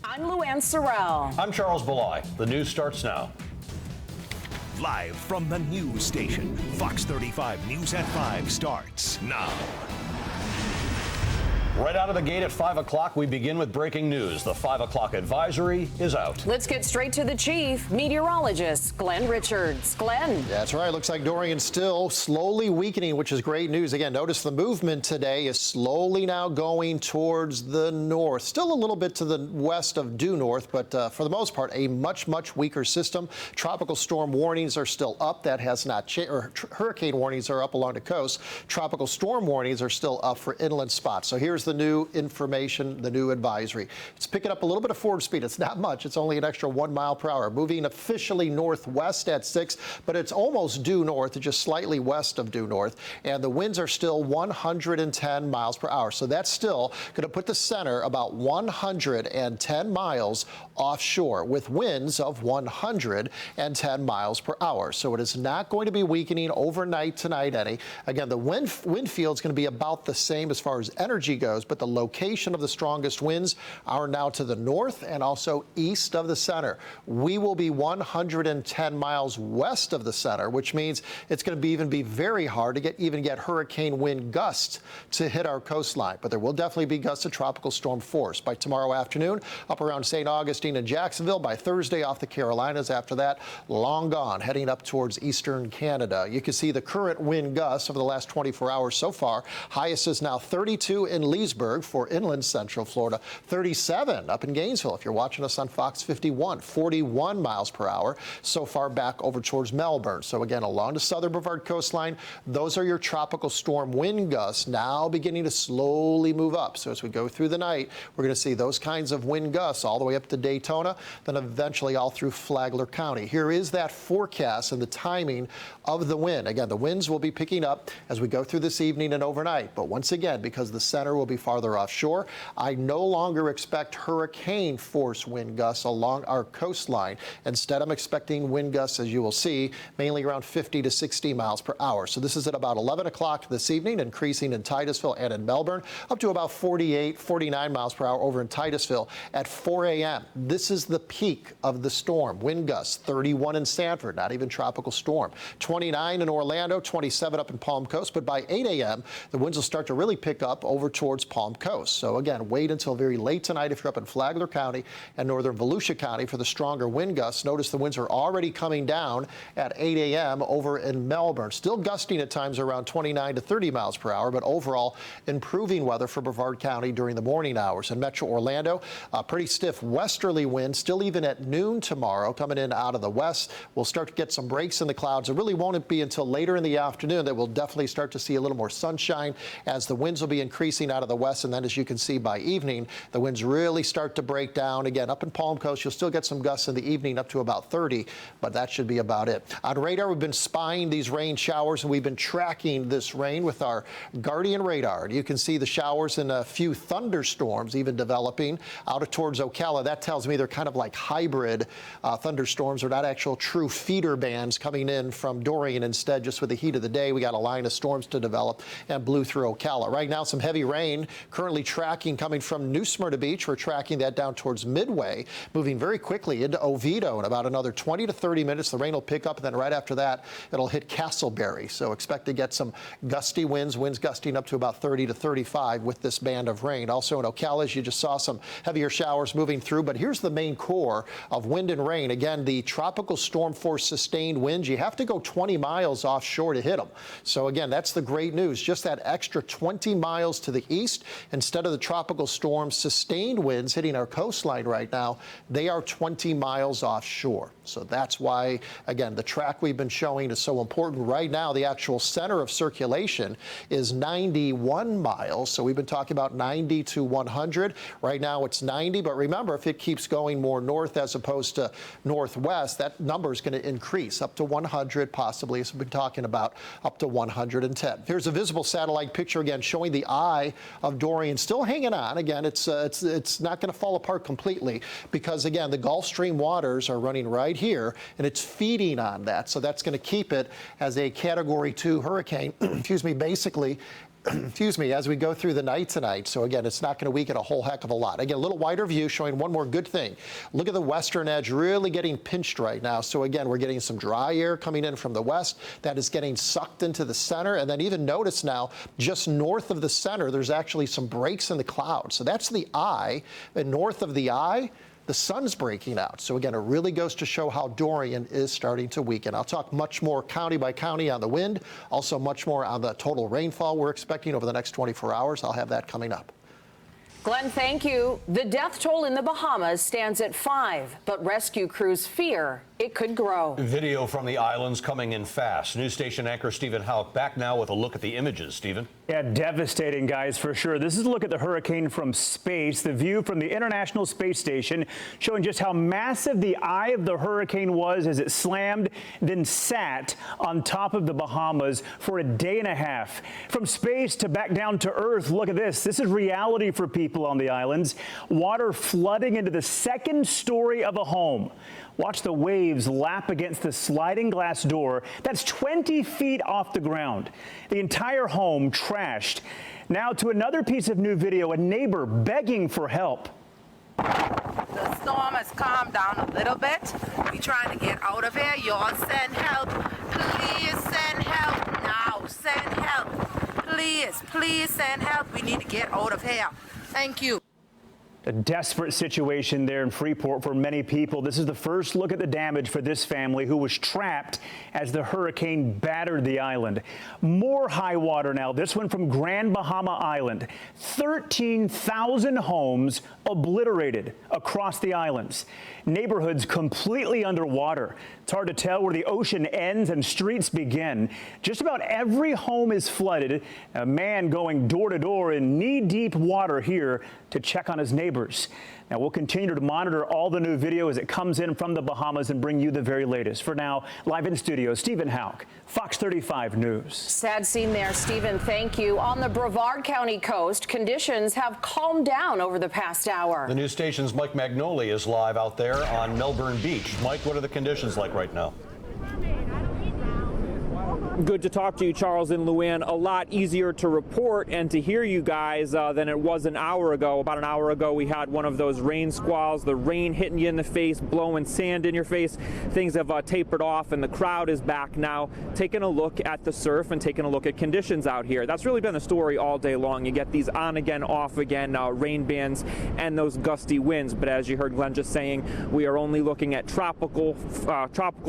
I'm Luann Sorrell. I'm Charles Belay. The news starts now. Live from the news station, Fox 35 News at 5 starts now. Right out of the gate at 5 o'clock, we begin with breaking news. The 5 o'clock advisory is out. Let's get straight to the chief meteorologist, Glenn Richards. Glenn. That's right. Looks like Dorian still slowly weakening, which is great news. Again, notice the movement today is slowly now going towards the north. Still a little bit to the west of due north, but for the most part, a much, much weaker system. Tropical storm warnings are still up. That has not changed. Hurricane warnings are up along the coast. Tropical storm warnings are still up for inland spots. So here's the new information, the new advisory. It's picking up a little bit of forward speed. It's not much. It's only an extra 1 mile per hour. Moving officially northwest at 6, but it's almost due north, just slightly west of due north. And the winds are still 110 miles per hour. So that's still going to put the center about 110 miles offshore with winds of 110 miles per hour. So it is not going to be weakening overnight tonight any. Again, the wind field is going to be about the same as far as energy goes, but the location of the strongest winds are now to the north and also east of the center. We will be 110 miles west of the center, which means it's going to even be very hard to get hurricane wind gusts to hit our coastline. But there will definitely be gusts of tropical storm force by tomorrow afternoon up around St. Augustine and Jacksonville. By Thursday off the Carolinas. After that, long gone, heading up towards eastern Canada. You can see the current wind gusts over the last 24 hours so far. Highest is now 32 in Leesburg for inland central Florida, 37 up in Gainesville. If you're watching us on Fox 51, 41 miles per hour so far back over towards Melbourne. So again, along the southern Brevard coastline, those are your tropical storm wind gusts now beginning to slowly move up. So as we go through the night, we're going to see those kinds of wind gusts all the way up to Daytona, then eventually all through Flagler County. Here is that forecast and the timing of the wind. Again, the winds will be picking up as we go through this evening and overnight. But once again, because the center will be farther offshore, I no longer expect hurricane force wind gusts along our coastline. Instead, I'm expecting wind gusts, as you will see, mainly around 50 to 60 miles per hour. So this is at about 11 o'clock this evening, increasing in Titusville and in Melbourne, up to about 48, 49 miles per hour over in Titusville at 4 a.m. This is the peak of the storm. Wind gusts 31 in Sanford, not even tropical storm. 29 in Orlando, 27 up in Palm Coast. But by 8 a.m., the winds will start to really pick up over towards Palm Coast. So again, wait until very late tonight if you're up in Flagler County and northern Volusia County for the stronger wind gusts. Notice the winds are already coming down at 8 a.m. over in Melbourne. Still gusting at times around 29 to 30 miles per hour, but overall improving weather for Brevard County during the morning hours. In Metro Orlando, a pretty stiff westerly wind still even at noon tomorrow coming in out of the west. We'll start to get some breaks in the clouds. It really won't be until later in the afternoon that we'll definitely start to see a little more sunshine as the winds will be increasing out of the west. And then as you can see by evening, the winds really start to break down. Again, up in Palm Coast, you'll still get some gusts in the evening up to about 30, but that should be about it. On radar, we've been spying these rain showers and we've been tracking this rain with our Guardian radar. You can see the showers and a few thunderstorms even developing out towards Ocala. That tells me they're kind of like hybrid thunderstorms. They're not actual true feeder bands coming in from Dorian. Instead, just with the heat of the day, we got a line of storms to develop and blew through Ocala. Right now, some heavy rain currently tracking coming from New Smyrna Beach. We're tracking that down towards Midway, moving very quickly into Oviedo. In about another 20 to 30 minutes, the rain will pick up, and then right after that, it'll hit Castleberry. So expect to get some gusty winds gusting up to about 30 to 35 with this band of rain. Also in Ocala, as you just saw, some heavier showers moving through, but here's the main core of wind and rain. Again, the tropical storm force sustained winds, you have to go 20 miles offshore to hit them. So again, that's the great news. Just that extra 20 miles to the east, instead of the tropical storm sustained winds hitting our coastline right now, they are 20 miles offshore. So that's why, again, the track we've been showing is so important. Right now, the actual center of circulation is 91 miles. So we've been talking about 90 to 100. Right now it's 90, but remember, if it keeps going more north as opposed to northwest, that number is going to increase up to 100 possibly. So we've been talking about up to 110. Here's a visible satellite picture again showing the eye of Dorian still hanging on. Again, it's not going to fall apart completely because, again, the Gulf Stream waters are running right here and it's feeding on that. So that's going to keep it as a Category 2 hurricane, excuse me, basically excuse me, as we go through the night tonight. So again, it's not going to weaken a whole heck of a lot. Again, a little wider view showing one more good thing. Look at the western edge really getting pinched right now. So again, we're getting some dry air coming in from the west that is getting sucked into the center. And then even notice now, just north of the center, there's actually some breaks in the clouds. So that's the eye. And north of the eye, the sun's breaking out. So again, it really goes to show how Dorian is starting to weaken. I'll talk much more county by county on the wind, also much more on the total rainfall we're expecting over the next 24 hours. I'll have that coming up. Glenn, thank you. The death toll in the Bahamas stands at 5, but rescue crews fear it could grow. Video from the islands coming in fast. News station anchor Stephen Houck back now with a look at the images. Stephen? Yeah, devastating, guys, for sure. This is a look at the hurricane from space. The view from the International Space Station showing just how massive the eye of the hurricane was as it slammed, then sat on top of the Bahamas for a day and a half. From space to back down to Earth, look at this. This is reality for people on the islands. Water flooding into the second story of a home. Watch the waves lap against the sliding glass door. That's 20 feet off the ground. The entire home trashed. Now to another piece of new video, a neighbor begging for help. The storm has calmed down a little bit. We're trying to get out of here. Y'all send help. Please send help now. Send help. Please send help. We need to get out of here. Thank you. A desperate situation there in Freeport for many people. This is the first look at the damage for this family who was trapped as the hurricane battered the island. More high water now, this one from Grand Bahama Island. 13,000 homes obliterated across the islands. Neighborhoods completely underwater. It's hard to tell where the ocean ends and streets begin. Just about every home is flooded. A man going door to door in knee-deep water here to check on his neighbors. Now, we'll continue to monitor all the new video as it comes in from the Bahamas and bring you the very latest. For now, live in studio, Stephen Houck, Fox 35 News. Sad scene there, Stephen. Thank you. On the Brevard County coast, conditions have calmed down over the past hour. The news station's Mike Magnoli is live out there on Melbourne Beach. Mike, what are the conditions like right now? Good to talk to you, Charles and Luann. A lot easier to report and to hear you guys than it was an hour ago. About an hour ago, we had one of those rain squalls, the rain hitting you in the face, blowing sand in your face. Things have tapered off, and the crowd is back now, taking a look at the surf and taking a look at conditions out here. That's really been the story all day long. You get these on again, off again rain bands and those gusty winds. But as you heard Glenn just saying, we are only looking at tropical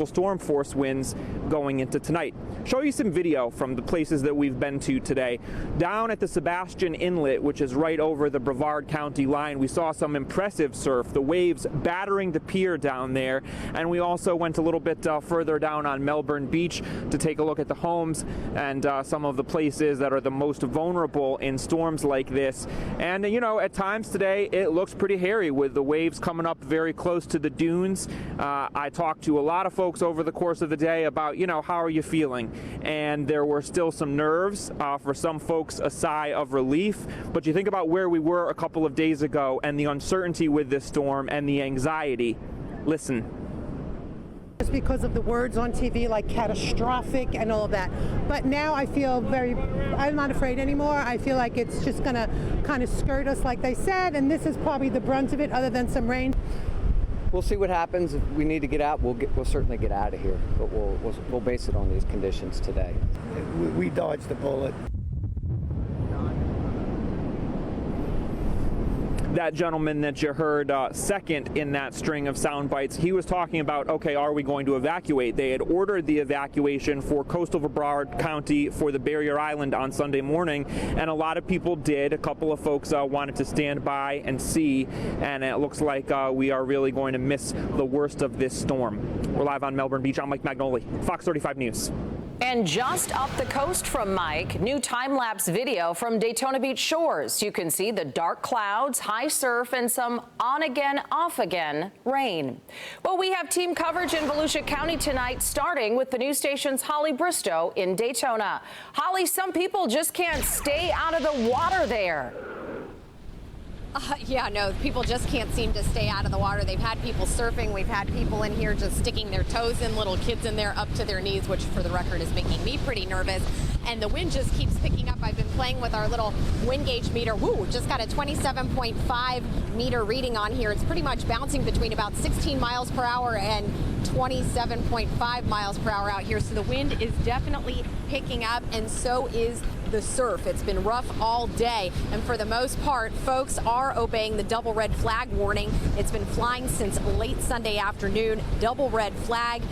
storm force winds going into tonight. Show you some video from the places that we've been to today. Down at the Sebastian Inlet, which is right over the Brevard County line, we saw some impressive surf, the waves battering the pier down there. And we also went a little bit further down on Melbourne Beach to take a look at the homes and some of the places that are the most vulnerable in storms like this. And, you know, at times today, it looks pretty hairy with the waves coming up very close to the dunes. I talked to a lot of folks over the course of the day about, you know, how are you feeling? And there were still some nerves, for some folks a sigh of relief. But you think about where we were a couple of days ago and the uncertainty with this storm and the anxiety. Listen. Just because of the words on TV like catastrophic and all of that. But now I feel I'm not afraid anymore. I feel like it's just going to kind of skirt us like they said, and this is probably the brunt of it other than some rain. We'll see what happens. If we need to get out, we'll certainly get out of here. But we'll base it on these conditions today. We dodged the bullet. That gentleman that you heard second in that string of sound bites, he was talking about, okay, are we going to evacuate? They had ordered the evacuation for coastal Brevard County for the Barrier Island on Sunday morning, and a lot of people did. A couple of folks wanted to stand by and see, and it looks like we are really going to miss the worst of this storm. We're live on Melbourne Beach. I'm Mike Magnoli, Fox 35 News. And just up the coast from Mike, new time-lapse video from Daytona Beach shores. You can see the dark clouds, high surf, and some on-again, off-again rain. Well, we have team coverage in Volusia County tonight, starting with the news station's Holly Bristow in Daytona. Holly, some people just can't stay out of the water there. Yeah, no, people just can't seem to stay out of the water. They've had people surfing. We've had people in here just sticking their toes in, little kids in there up to their knees, which for the record is making me pretty nervous. And the wind just keeps picking up. I've been playing with our little wind gauge meter. Woo, just got a 27.5 meter reading on here. It's pretty much bouncing between about 16 miles per hour and 27.5 miles per hour out here. So the wind is definitely picking up, and so is the surf. It's been rough all day, and for the most part, folks are obeying the double red flag warning. It's been flying since late Sunday afternoon. Double red flag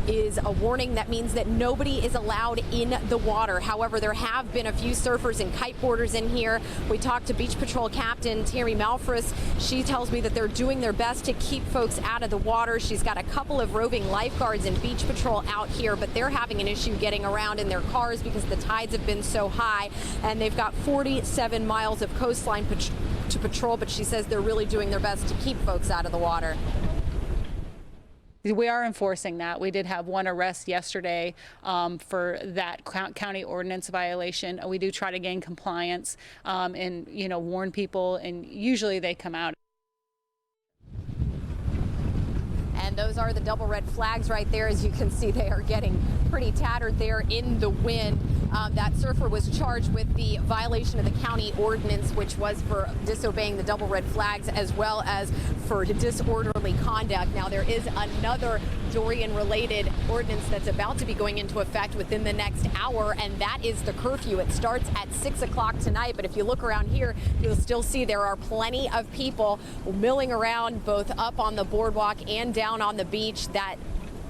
is a warning that means that nobody is allowed in the water. However, there have been a few surfers and kiteboarders in here. We talked to Beach Patrol Captain Terry Malfris. She tells me that they're doing their best to keep folks out of the water. She's got a couple of roving lifeguards and Beach Patrol out here, but they're having an issue getting around in their cars because the tides have been so high, and they've got 47 miles of coastline to patrol, but she says they're really doing their best to keep folks out of the water. We are enforcing that. We did have one arrest yesterday for that county ordinance violation. We do try to gain compliance and, warn people, and usually they come out. And those are the double red flags right there. As you can see, they are getting pretty tattered there in the wind. That surfer was charged with the violation of the county ordinance, which was for disobeying the double red flags as well as for disorderly conduct. Now, there is another Dorian-related ordinance that's about to be going into effect within the next hour, and that is the curfew. It starts at 6 o'clock tonight, but if you look around here, you'll still see there are plenty of people milling around both up on the boardwalk and down on the beach. That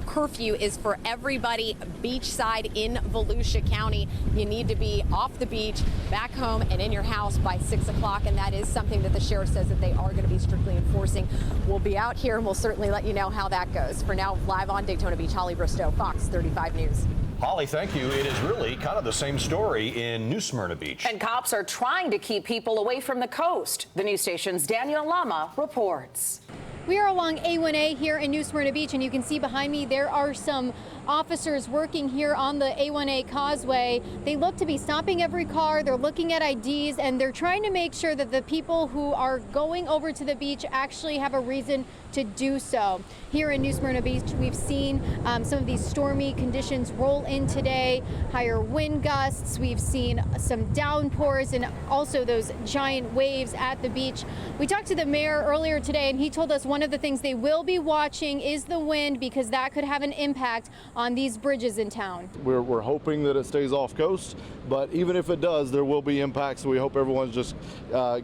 curfew is for everybody beachside in Volusia County. You need to be off the beach, back home, and in your house by 6 o'clock, and that is something that the sheriff says that they are going to be strictly enforcing. We'll be out here, and we'll certainly let you know how that goes. For now, live on Daytona Beach, Holly Bristow, Fox 35 News. Holly, thank you. It is really kind of the same story in New Smyrna Beach. And cops are trying to keep people away from the coast. The news station's Daniel Lama reports. We are along A1A here in New Smyrna Beach, and you can see behind me there are some officers working here on the A1A causeway. They look to be stopping every car, they're looking at IDs, and they're trying to make sure that the people who are going over to the beach actually have a reason to do so. Here in New Smyrna Beach, we've seen some of these stormy conditions roll in today, higher wind gusts, we've seen some downpours, and also those giant waves at the beach. We talked to the mayor earlier today, and he told us one of the things they will be watching is the wind, because that could have an impact on these bridges in town. We're hoping that it stays off coast, but even if it does, there will be impacts. So we hope everyone just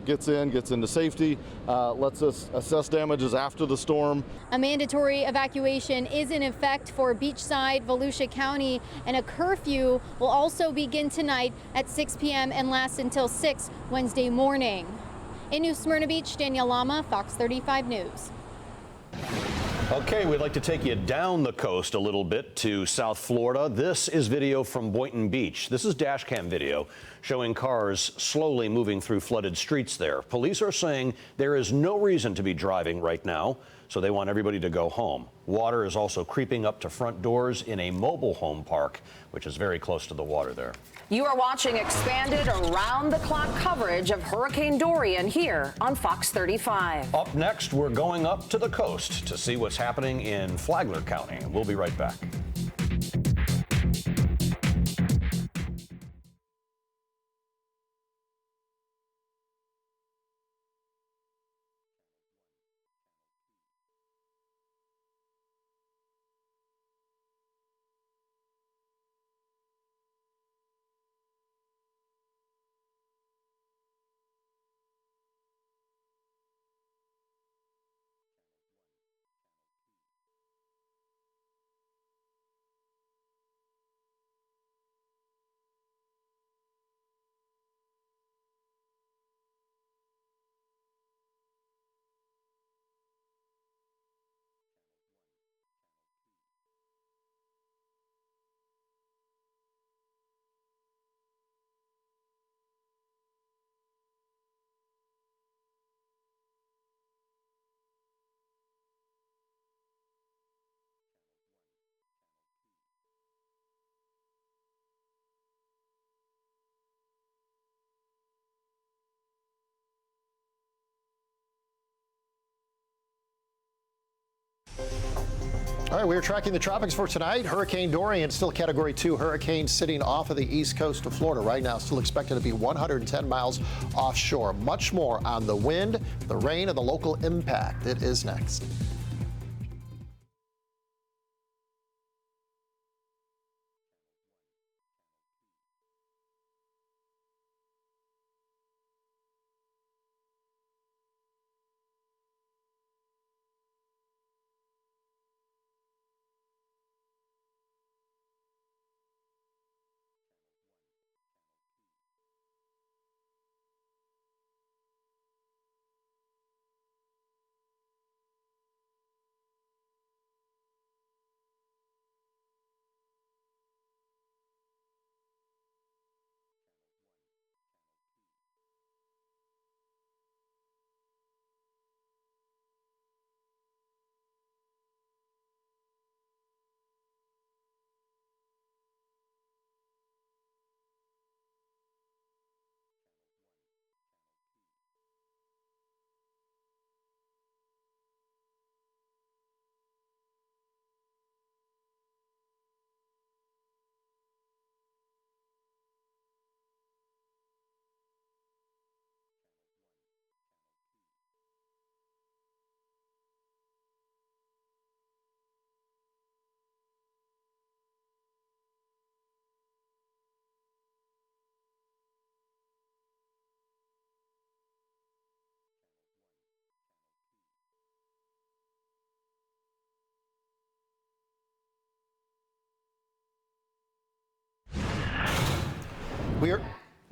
gets into safety, lets us assess damages after the storm. A mandatory evacuation is in effect for beachside Volusia County, and a curfew will also begin tonight at 6 p.m. and last until 6 Wednesday morning. In New Smyrna Beach, Danielle Lama, Fox 35 News. Okay, we'd like to take you down the coast a little bit to South Florida. This is video from Boynton Beach. This is dash cam video showing cars slowly moving through flooded streets there. Police are saying there is no reason to be driving right now, so they want everybody to go home. Water is also creeping up to front doors in a mobile home park, which is very close to the water there. You are watching expanded around-the-clock coverage of Hurricane Dorian here on Fox 35. Up next, we're going up to the coast to see what's happening in Flagler County. We'll be right back. All right, we're tracking the tropics for tonight. Hurricane Dorian, still Category 2 hurricane, sitting off of the east coast of Florida right now, still expected to be 110 miles offshore. Much more on the wind, the rain, and the local impact. It is next.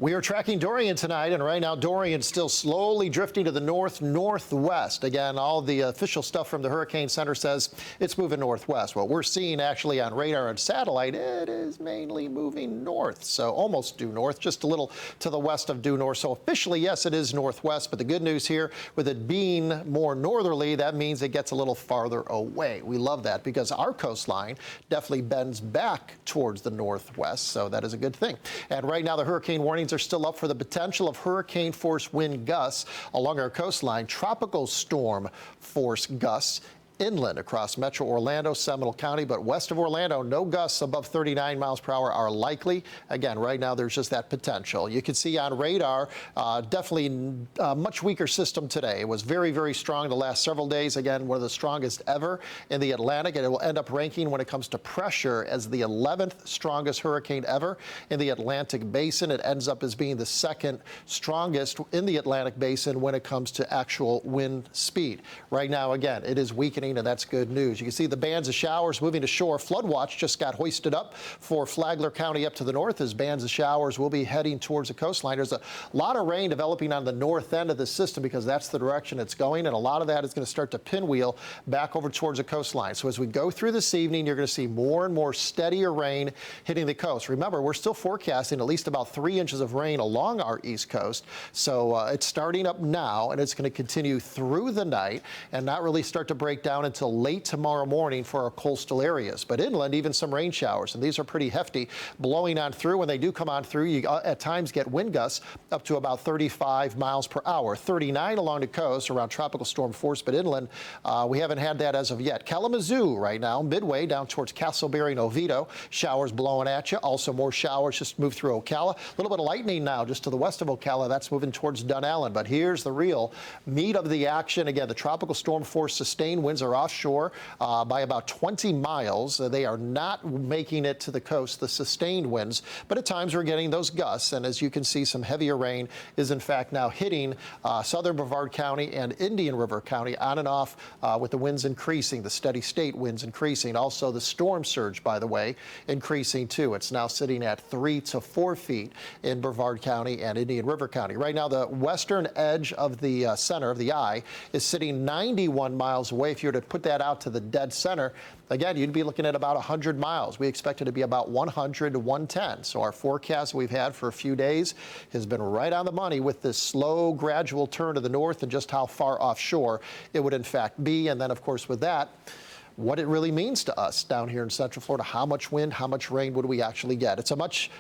We are tracking Dorian tonight, and right now Dorian still slowly drifting to the northwest. Again, all the official stuff from the Hurricane Center says it's moving northwest. What we're seeing actually on radar and satellite, it is mainly moving north, so almost due north, just a little to the west of due north. So officially, yes, it is northwest, but the good news here, with it being more northerly, that means it gets a little farther away. We love that because our coastline definitely bends back towards the northwest, so that is a good thing. And right now, the hurricane warnings are still up for the potential of hurricane force wind gusts along our coastline. Tropical storm force gusts inland across metro Orlando, Seminole County, but west of Orlando, no gusts above 39 miles per hour are likely. Again, right now there's just that potential. You can see on radar, definitely a much weaker system today. It was very, very strong the last several days. Again, one of the strongest ever in the Atlantic, and it will end up ranking when it comes to pressure as the 11th strongest hurricane ever in the Atlantic Basin. It ends up as being the second strongest in the Atlantic Basin when it comes to actual wind speed. Right now, again, it is weakening, and that's good news. You can see the bands of showers moving to shore. Flood watch just got hoisted up for Flagler County up to the north as bands of showers will be heading towards the coastline. There's a lot of rain developing on the north end of the system because that's the direction it's going, and a lot of that is going to start to pinwheel back over towards the coastline. So as we go through this evening, you're going to see more and more steadier rain hitting the coast. Remember, we're still forecasting at least about 3 inches of rain along our east coast. So it's starting up now, and it's going to continue through the night and not really start to break down until late tomorrow morning for our coastal areas. But inland, even some rain showers, and these are pretty hefty, blowing on through. When they do come on through, you at times get wind gusts up to about 35 miles per hour, 39 along the coast around tropical storm force, but inland, we haven't had that as of yet. Kalamazoo right now, midway down towards Castleberry and Oviedo, showers blowing at you. Also more showers just move through Ocala. A little bit of lightning now just to the west of Ocala. That's moving towards Dunallen. But here's the real meat of the action. Again, the tropical storm force sustained winds are offshore by about 20 miles. They are not making it to the coast, the sustained winds, but at times we're getting those gusts. And as you can see, some heavier rain is in fact now hitting southern Brevard County and Indian River County on and off with the winds increasing, the steady state winds increasing. Also the storm surge, by the way, increasing too. It's now sitting at 3 to 4 feet in Brevard County and Indian River County. Right now, the western edge of the center of the eye is sitting 91 miles away. If you were to put that out to the dead center, again, you'd be looking at about 100 miles. We expect it to be about 100 to 110. So our forecast we've had for a few days has been right on the money with this slow, gradual turn to the north and just how far offshore it would in fact be. And then, of course, with that, what it really means to us down here in Central Florida. How much wind, how much rain would we actually get? It's a much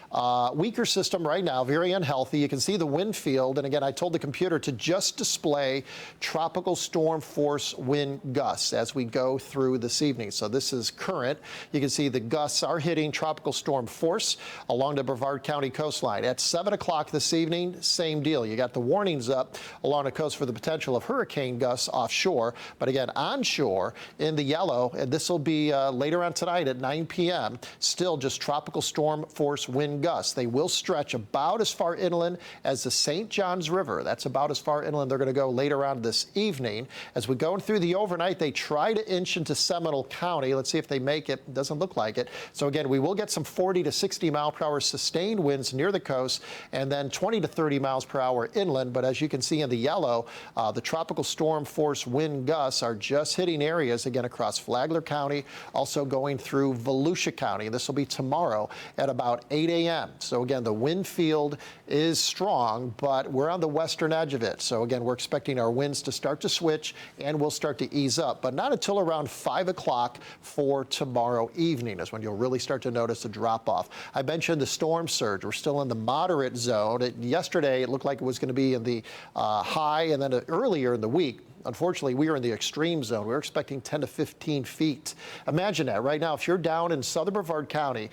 weaker system right now, very unhealthy. You can see the wind field. And again, I told the computer to just display tropical storm force wind gusts as we go through this evening. So this is current. You can see the gusts are hitting tropical storm force along the Brevard County coastline. At 7 o'clock this evening, same deal. You got the warnings up along the coast for the potential of hurricane gusts offshore. But again, onshore in the yellow, and this will be later on tonight at 9 p.m., still just tropical storm force wind gusts. They will stretch about as far inland as the St. Johns River. That's about as far inland they're going to go later on this evening. As we go through the overnight, they try to inch into Seminole County. Let's see if they make it. Doesn't look like it. So again, we will get some 40 to 60 mile per hour sustained winds near the coast, and then 20 to 30 miles per hour inland. But as you can see in the yellow, the tropical storm force wind gusts are just hitting areas again across Flagler County, also going through Volusia County. This will be tomorrow at about 8 a.m. So again, the wind field is strong, but we're on the western edge of it. So again, we're expecting our winds to start to switch and we'll start to ease up, but not until around 5 o'clock for tomorrow evening is when you'll really start to notice a drop off. I mentioned the storm surge. We're still in the moderate zone. Yesterday, it looked like it was going to be in the high, and then earlier in the week, unfortunately, we are in the extreme zone. We're expecting 10 to 15 feet. Imagine that right now, if you're down in southern Brevard County,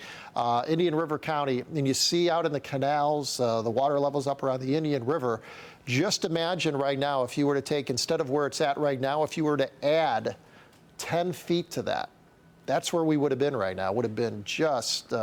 Indian River County, and you see out in the canals, the water levels up around the Indian River, just imagine right now if you were to take, instead of where it's at right now, if you were to add 10 feet to that, that's where we would have been right now. Would have been just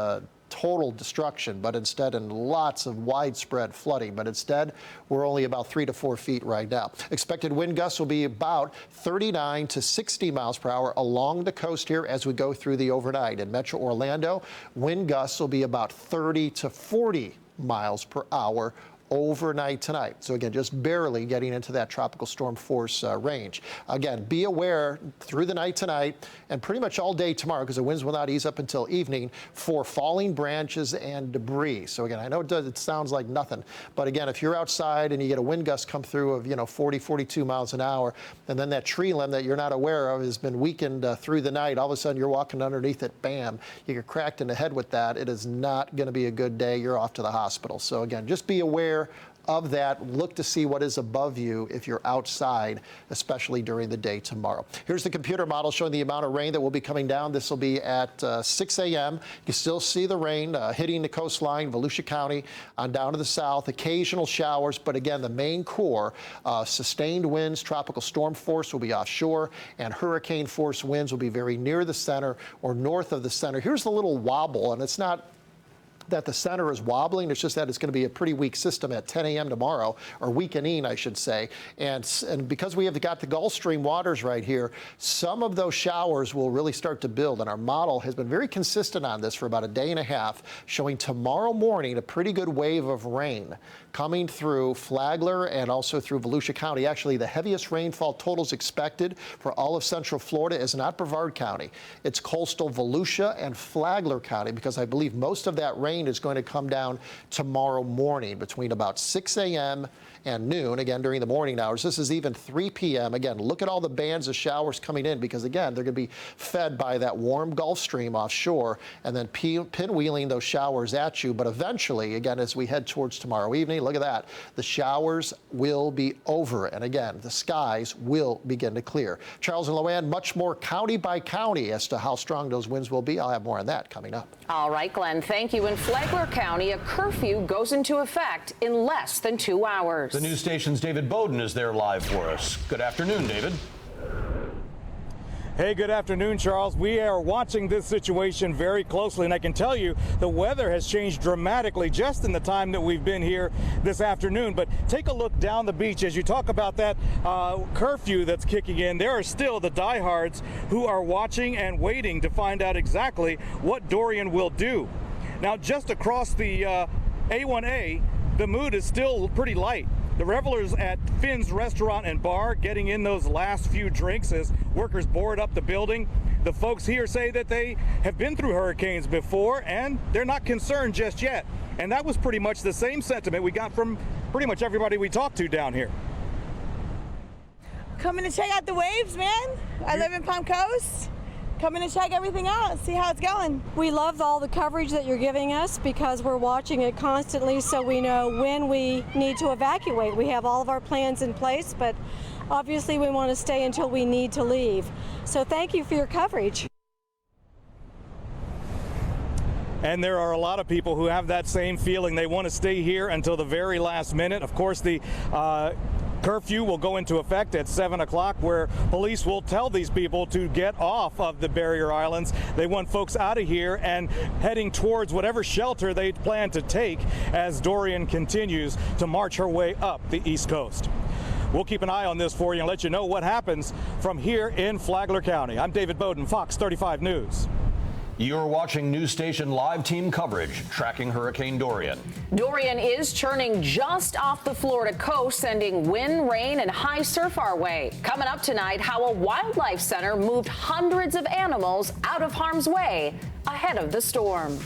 total destruction, but instead in lots of widespread flooding. But instead, we're only about 3 to 4 feet right now. Expected wind gusts will be about 39 to 60 miles per hour along the coast here as we go through the overnight. In Metro Orlando, wind gusts will be about 30 to 40 miles per hour overnight tonight. So again, just barely getting into that tropical storm force range. Again, be aware through the night tonight and pretty much all day tomorrow, because the winds will not ease up until evening, for falling branches and debris. So again, I know it sounds like nothing, but again, if you're outside and you get a wind gust come through of 40, 42 miles an hour, and then that tree limb that you're not aware of has been weakened through the night, all of a sudden you're walking underneath it, bam, you get cracked in the head with that. It is not going to be a good day. You're off to the hospital. So again, just be aware of that. Look to see what is above you if you're outside, especially during the day tomorrow. Here's the computer model showing the amount of rain that will be coming down. This will be at 6 a.m. You still see the rain hitting the coastline, Volusia County, on down to the south. Occasional showers, but again, the main core, sustained winds, tropical storm force will be offshore, and hurricane force winds will be very near the center or north of the center. Here's the little wobble, and it's not that the center is wobbling. It's just that it's going to be a pretty weak system at 10 a.m. tomorrow, or weakening, I should say. And because we have got the Gulf Stream waters right here, some of those showers will really start to build. And our model has been very consistent on this for about a day and a half, showing tomorrow morning a pretty good wave of rain coming through Flagler and also through Volusia County. Actually, the heaviest rainfall totals expected for all of Central Florida is not Brevard County. It's coastal Volusia and Flagler County, because I believe most of that rain is going to come down tomorrow morning between about 6 a.m. and noon, again, during the morning hours. This is even 3 p.m. Again, look at all the bands of showers coming in, because, again, they're going to be fed by that warm Gulf Stream offshore and then pinwheeling those showers at you. But eventually, again, as we head towards tomorrow evening, look at that. The showers will be over. And, again, the skies will begin to clear. Charles and Luann, much more county by county as to how strong those winds will be. I'll have more on that coming up. All right, Glenn, thank you. In Flagler County, a curfew goes into effect in less than 2 hours. The news station's David Bowden is there live for us. Good afternoon, David. Hey, good afternoon, Charles. We are watching this situation very closely, and I can tell you the weather has changed dramatically just in the time that we've been here this afternoon. But take a look down the beach as you talk about that curfew that's kicking in. There are still the diehards who are watching and waiting to find out exactly what Dorian will do. Now, just across the A1A, the mood is still pretty light. The revelers at Finn's Restaurant and Bar getting in those last few drinks as workers board up the building. The folks here say that they have been through hurricanes before and they're not concerned just yet. And that was pretty much the same sentiment we got from pretty much everybody we talked to down here. Coming to check out the waves, man. I live in Palm Coast. coming to check everything out and see how it's going. We love all the coverage that you're giving us because we're watching it constantly so we know when we need to evacuate. We have all of our plans in place, but obviously we want to stay until we need to leave. So thank you for your coverage. And there are a lot of people who have that same feeling. They want to stay here until the very last minute. Of course, the curfew will go into effect at 7 o'clock, where police will tell these people to get off of the barrier islands. They want folks out of here and heading towards whatever shelter they plan to take as Dorian continues to march her way up the East Coast. We'll keep an eye on this for you and let you know what happens from here in Flagler County. I'm David Bowden, Fox 35 News. You're watching News Station Live team coverage tracking Hurricane Dorian. Dorian is churning just off the Florida coast, sending wind, rain, and high surf our way. Coming up tonight, how a wildlife center moved hundreds of animals out of harm's way ahead of the storm.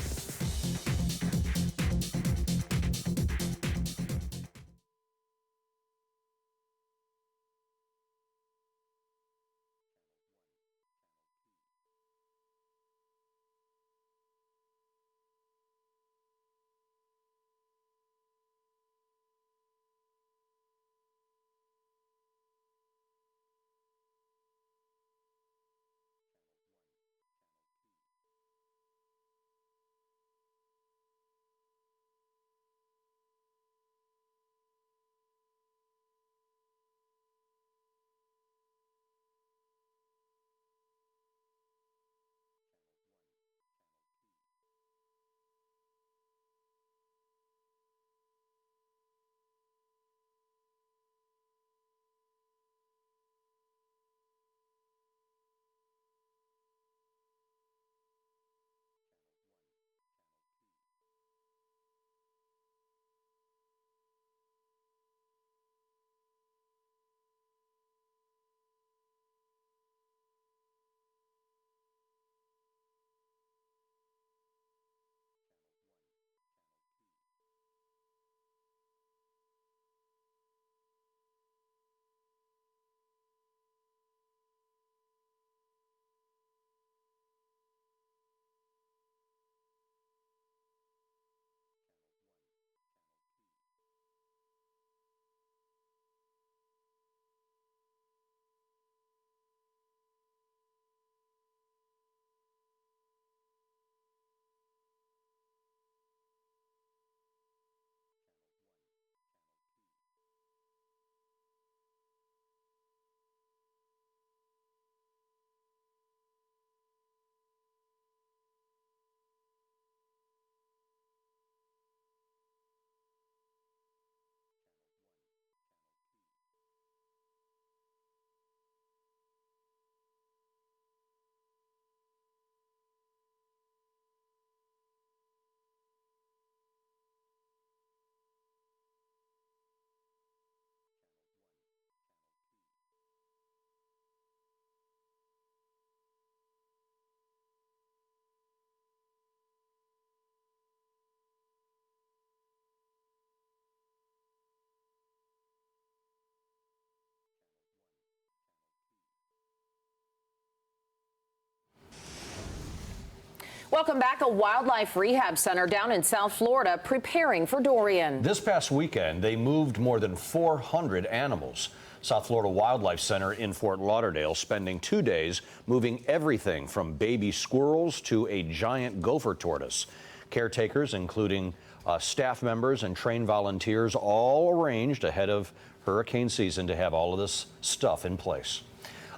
Welcome back. A wildlife rehab center down in South Florida preparing for Dorian. This past weekend, they moved more than 400 animals. South Florida Wildlife Center in Fort Lauderdale spending 2 days moving everything from baby squirrels to a giant gopher tortoise. Caretakers, including staff members and trained volunteers, all arranged ahead of hurricane season to have all of this stuff in place.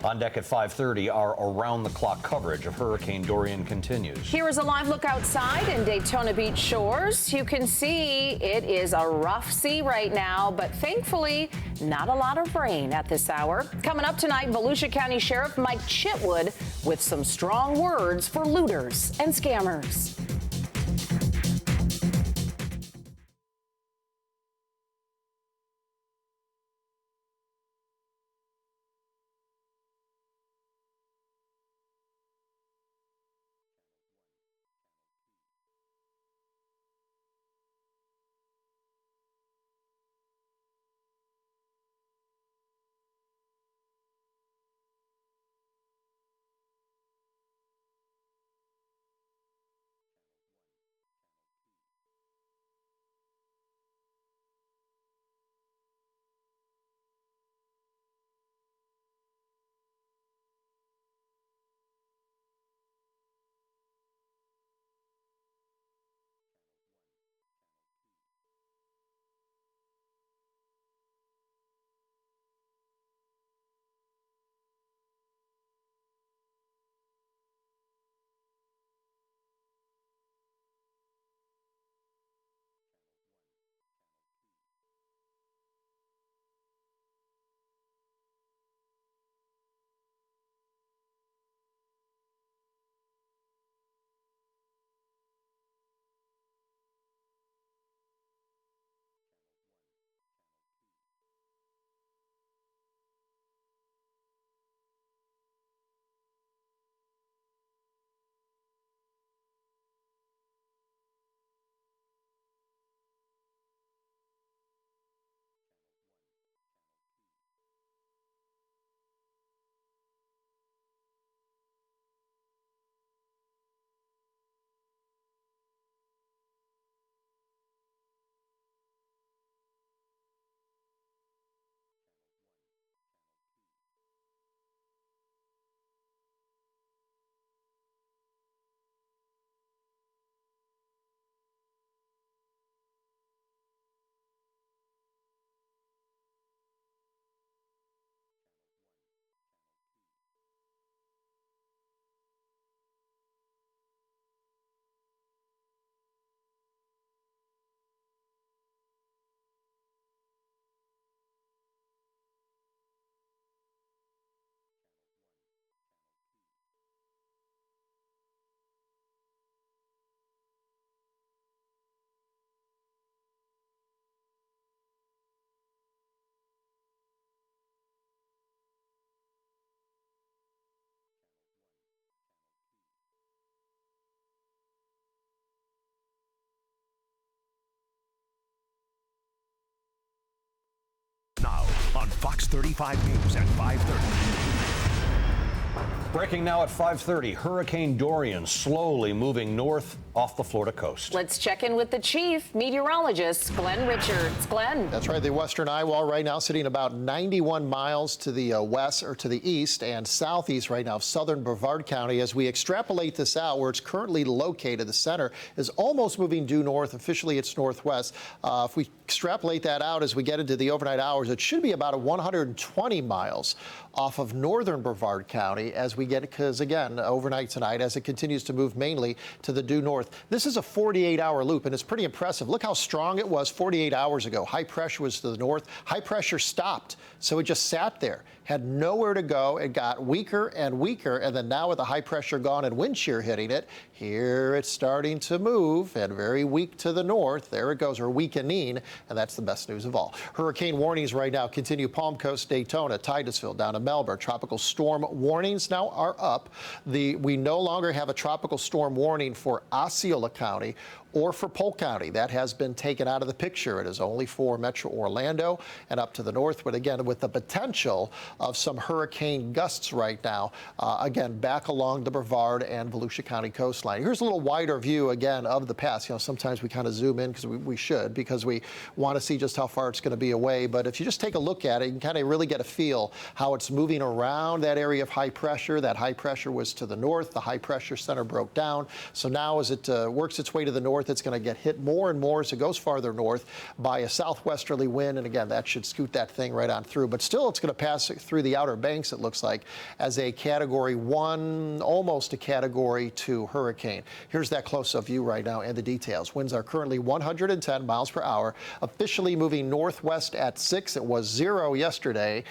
On deck at 5:30, our around-the-clock coverage of Hurricane Dorian continues. Here is a live look outside in Daytona Beach shores. You can see it is a rough sea right now, but thankfully not a lot of rain at this hour. Coming up tonight, Volusia County Sheriff Mike Chitwood with some strong words for looters and scammers. 35 News at 5:30. Breaking now at 5:30, Hurricane Dorian slowly moving north off the Florida coast. Let's check in with the chief meteorologist, Glenn Richards. Glenn. That's right. The western eye wall right now sitting about 91 miles to the west or to the east and southeast right now of southern Brevard County. As we extrapolate this out where it's currently located, the center is almost moving due north. Officially, it's northwest. If we extrapolate that out as we get into the overnight hours, it should be about 120 miles off of northern Brevard County as we get, because again, overnight tonight as it continues to move mainly to the due north. This is a 48-hour loop, and it's pretty impressive. Look how strong it was 48 hours ago. High pressure was to the north. High pressure stopped, so it just sat there, had nowhere to go. It got weaker and weaker, and then now with the high pressure gone and wind shear hitting it, here it's starting to move and very weak to the north. There it goes, or weakening, and that's the best news of all. Hurricane warnings right now continue. Palm Coast, Daytona, Titusville, down to Melbourne. Tropical storm warnings now are up. We no longer have a tropical storm warning for Osceola County or for Polk County. That has been taken out of the picture. It is only for Metro Orlando and up to the north, but again, with the potential of some hurricane gusts right now, again, back along the Brevard and Volusia County coastline. Here's a little wider view again of the past. You know, sometimes we kind of zoom in because we should, because we want to see just how far it's going to be away. But if you just take a look at it, you can kind of really get a feel how it's moving around that area of high pressure. That high pressure was to the north. The high pressure center broke down. So now as it works its way to the north, it's going to get hit more and more as it goes farther north by a southwesterly wind. And again, that should scoot that thing right on through. But still, it's going to pass through the Outer Banks, it looks like, as a Category 1, almost a Category 2 hurricane. Here's that close-up view right now and the details. Winds are currently 110 miles per hour, officially moving northwest at 6. It was 0 yesterday,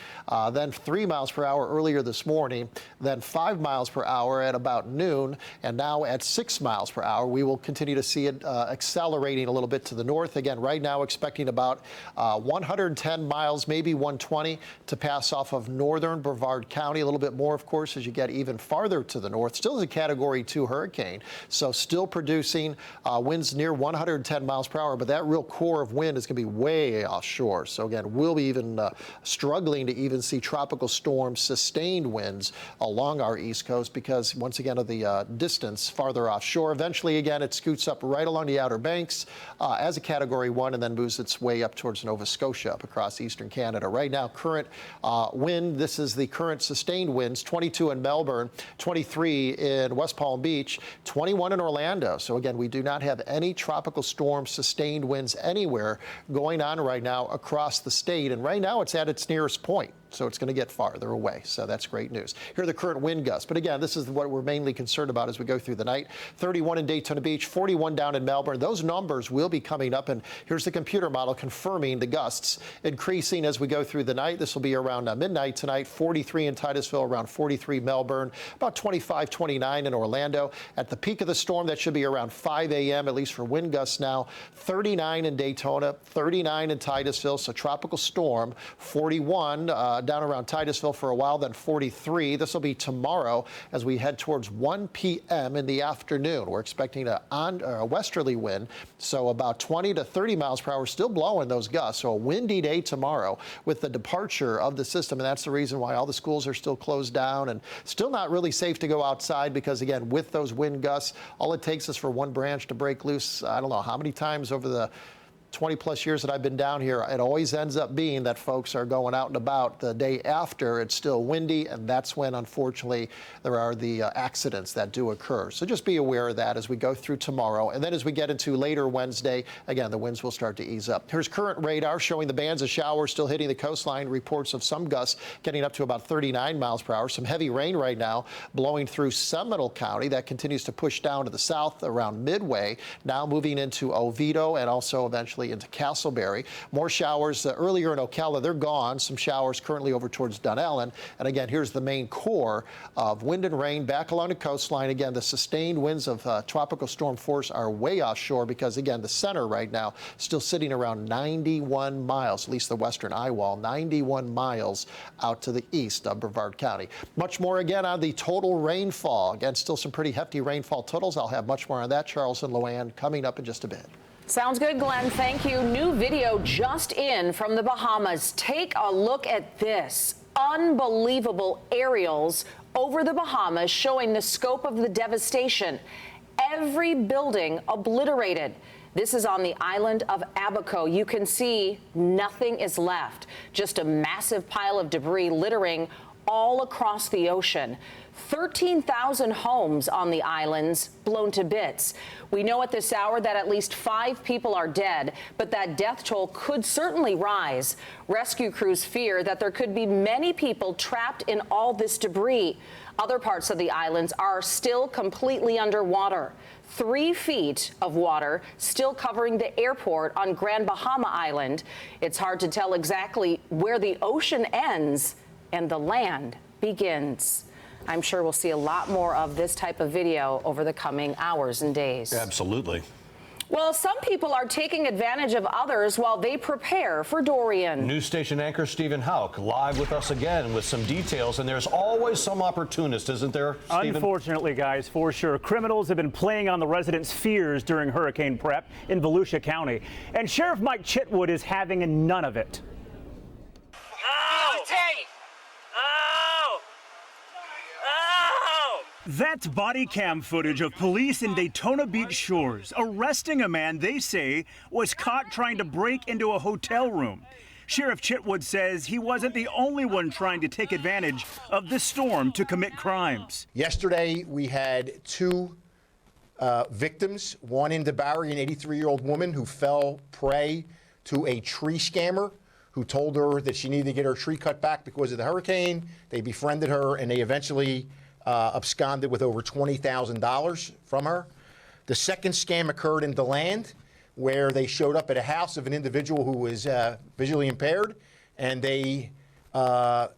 then 3 miles per hour earlier this morning, then 5 miles per hour at about noon, and now at 6 miles per hour. We will continue to see it accelerating a little bit to the north. Again, right now expecting about 110 miles, maybe 120 to pass off of northern Brevard County. A little bit more, of course, as you get even farther to the north. Still is a Category 2 hurricane, so still producing winds near 110 miles per hour, but that real core of wind is going to be way offshore. So again, we'll be even struggling to even see tropical storm sustained winds along our east coast because, once again, of the distance farther offshore. Eventually, again, it scoots up right along the Outer Banks as a Category 1 and then moves its way up towards Nova Scotia, up across eastern Canada. Right now, current wind, this is the current sustained winds, 22 in Melbourne, 23 in West Palm Beach, 21 in Orlando. So again, we do not have any tropical storm sustained winds anywhere going on right now across the state. And right now it's at its nearest point. So it's going to get farther away. So that's great news. Here are the current wind gusts. But again, this is what we're mainly concerned about as we go through the night. 31 in Daytona Beach, 41 down in Melbourne. Those numbers will be coming up. And here's the computer model confirming the gusts increasing as we go through the night. This will be around midnight tonight. 43 in Titusville, around 43 Melbourne, about 25, 29 in Orlando. At the peak of the storm, that should be around 5 a.m., at least for wind gusts now. 39 in Daytona, 39 in Titusville. So tropical storm, 41 down around Titusville for a while, then 43. This will be tomorrow as we head towards 1 p.m. in the afternoon. We're expecting a westerly wind, so about 20 to 30 miles per hour, still blowing those gusts. So a windy day tomorrow with the departure of the system, and that's the reason why all the schools are still closed down and still not really safe to go outside because, again, with those wind gusts, all it takes is for one branch to break loose. I don't know how many times over the 20-plus years that I've been down here, it always ends up being that folks are going out and about the day after it's still windy, and that's when, unfortunately, there are the accidents that do occur. So just be aware of that as we go through tomorrow. And then as we get into later Wednesday, again, the winds will start to ease up. Here's current radar showing the bands of showers still hitting the coastline. Reports of some gusts getting up to about 39 miles per hour. Some heavy rain right now blowing through Seminole County. That continues to push down to the south around Midway, now moving into Oviedo and also eventually into Castleberry. More showers earlier in Ocala. They're gone. Some showers currently over towards Dunellen. And again, here's the main core of wind and rain back along the coastline. Again, the sustained winds of tropical storm force are way offshore because, again, the center right now still sitting around 91 miles, at least the western eye wall, 91 miles out to the east of Brevard County. Much more again on the total rainfall. Again, still some pretty hefty rainfall totals. I'll have much more on that, Charles and Luann, coming up in just a bit. Sounds good, Glenn. Thank you. New video just in from the Bahamas. Take a look at this. Unbelievable aerials over the Bahamas showing the scope of the devastation. Every building obliterated. This is on the island of Abaco. You can see nothing is left. Just a massive pile of debris littering all across the ocean. 13,000 homes on the islands blown to bits. We know at this hour that at least 5 people are dead, but that death toll could certainly rise. Rescue crews fear that there could be many people trapped in all this debris. Other parts of the islands are still completely underwater. 3 feet of water still covering the airport on Grand Bahama Island. It's hard to tell exactly where the ocean ends and the land begins. I'm sure we'll see a lot more of this type of video over the coming hours and days. Absolutely. Well, some people are taking advantage of others while they prepare for Dorian. News station anchor Stephen Houck live with us again with some details, and there's always some opportunist, isn't there, Stephen? Unfortunately, guys, for sure. Criminals have been playing on the residents' fears during hurricane prep in Volusia County, and Sheriff Mike Chitwood is having none of it. That's body cam footage of police in Daytona Beach shores arresting a man they say was caught trying to break into a hotel room. Sheriff Chitwood says he wasn't the only one trying to take advantage of the storm to commit crimes. Yesterday, we had 2 victims, one in DeBarry, an 83-year-old woman who fell prey to a tree scammer who told her that she needed to get her tree cut back because of the hurricane. They befriended her, and they eventually absconded with over $20,000 from her. The second scam occurred in DeLand, where they showed up at a house of an individual who was visually impaired, and they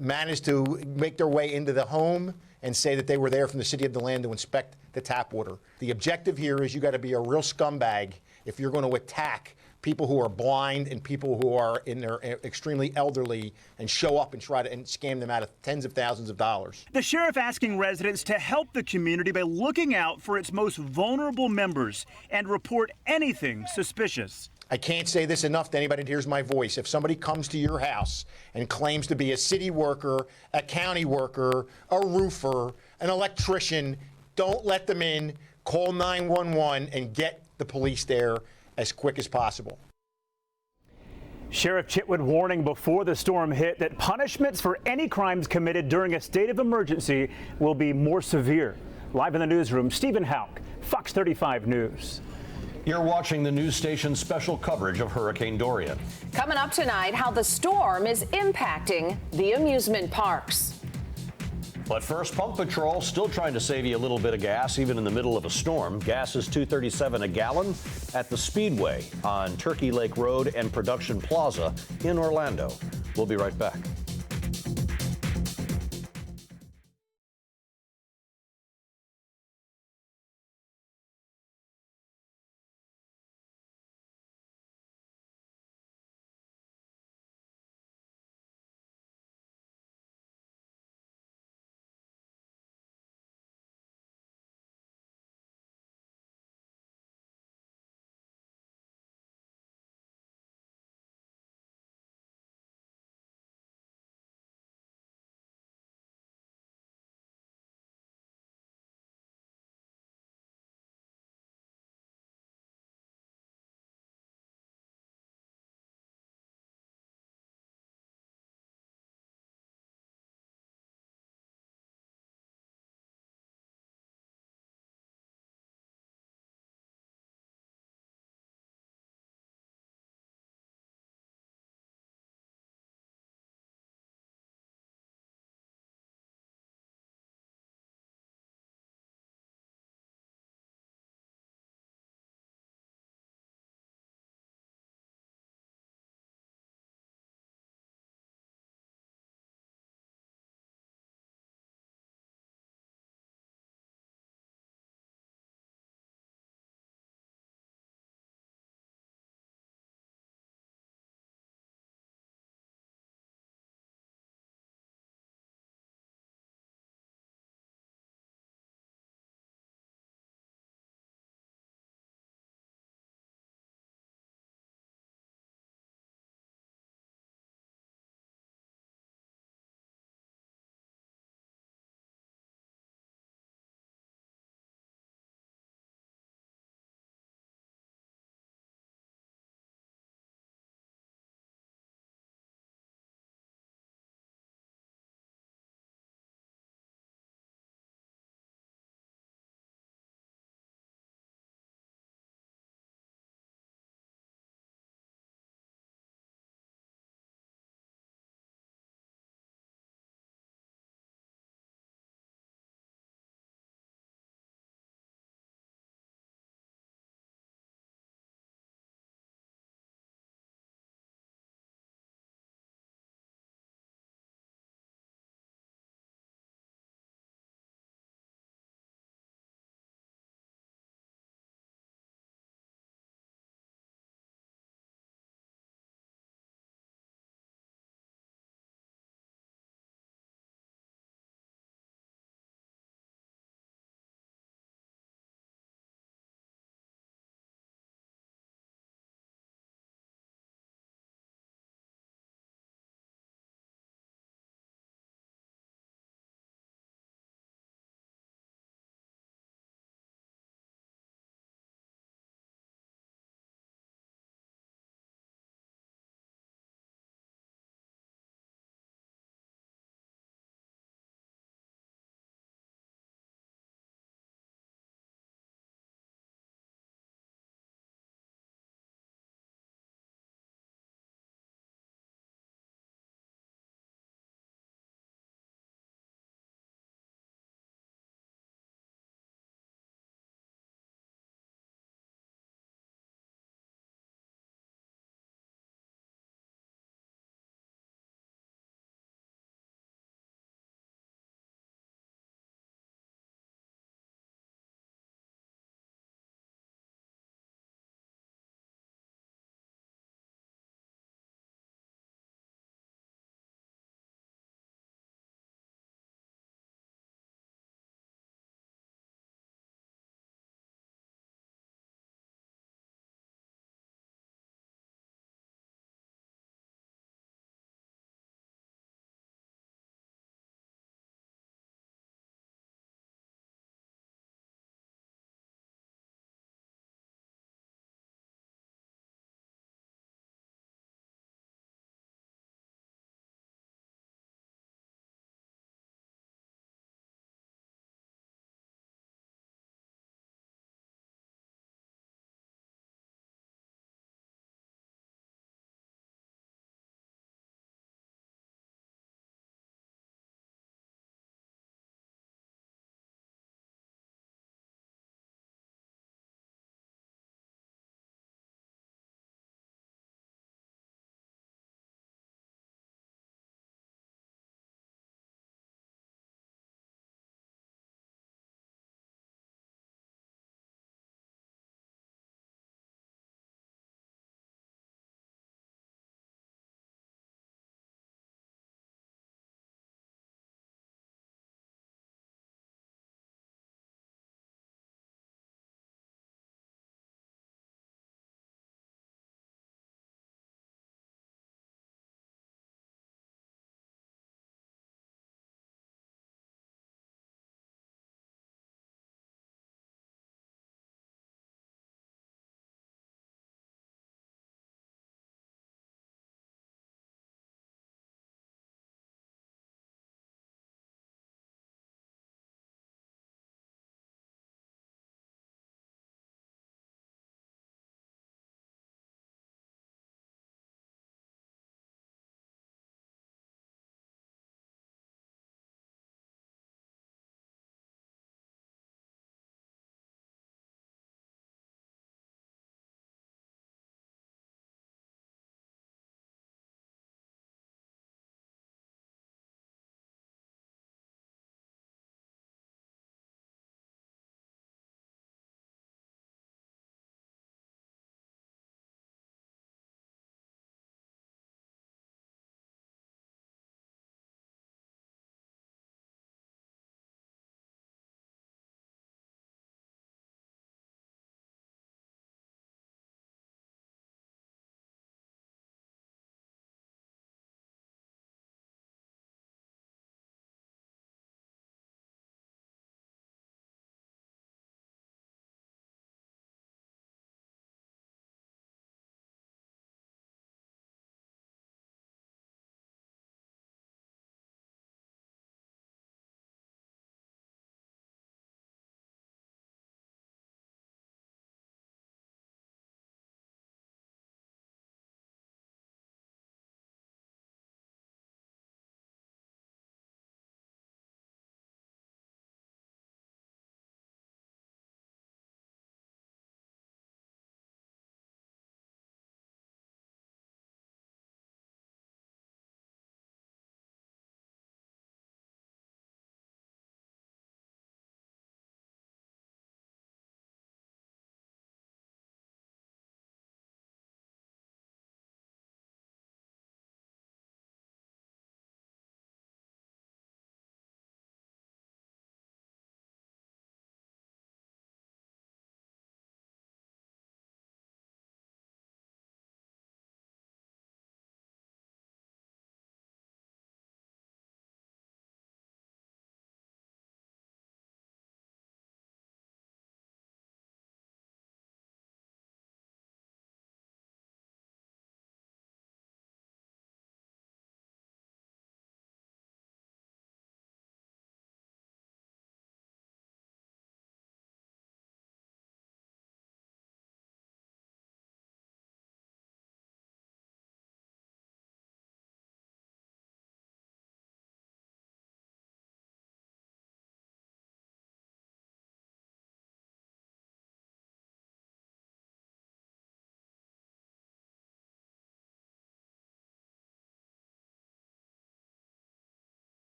managed to make their way into the home and say that they were there from the city of DeLand to inspect the tap water. The objective here is you got to be a real scumbag if you're going to attack people who are blind and people who are in their extremely elderly and show up and try to scam them out of tens of thousands of dollars. The sheriff asking residents to help the community by looking out for its most vulnerable members and report anything suspicious. I can't say this enough to anybody that hears my voice. If somebody comes to your house and claims to be a city worker, a county worker, a roofer, an electrician, don't let them in. Call 911 and get the police there as quick as possible. Sheriff Chitwood warning before the storm hit that punishments for any crimes committed during a state of emergency will be more severe. Live in the newsroom, Stephen Houck, Fox 35 News. You're watching the news station's special coverage of Hurricane Dorian. Coming up tonight, how the storm is impacting the amusement parks. But first, Pump Patrol still trying to save you a little bit of gas, even in the middle of a storm. Gas is $2.37 a gallon at the Speedway on Turkey Lake Road and Production Plaza in Orlando. We'll be right back.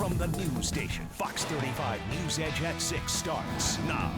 from the news station, Fox 35 News Edge at 6 starts now.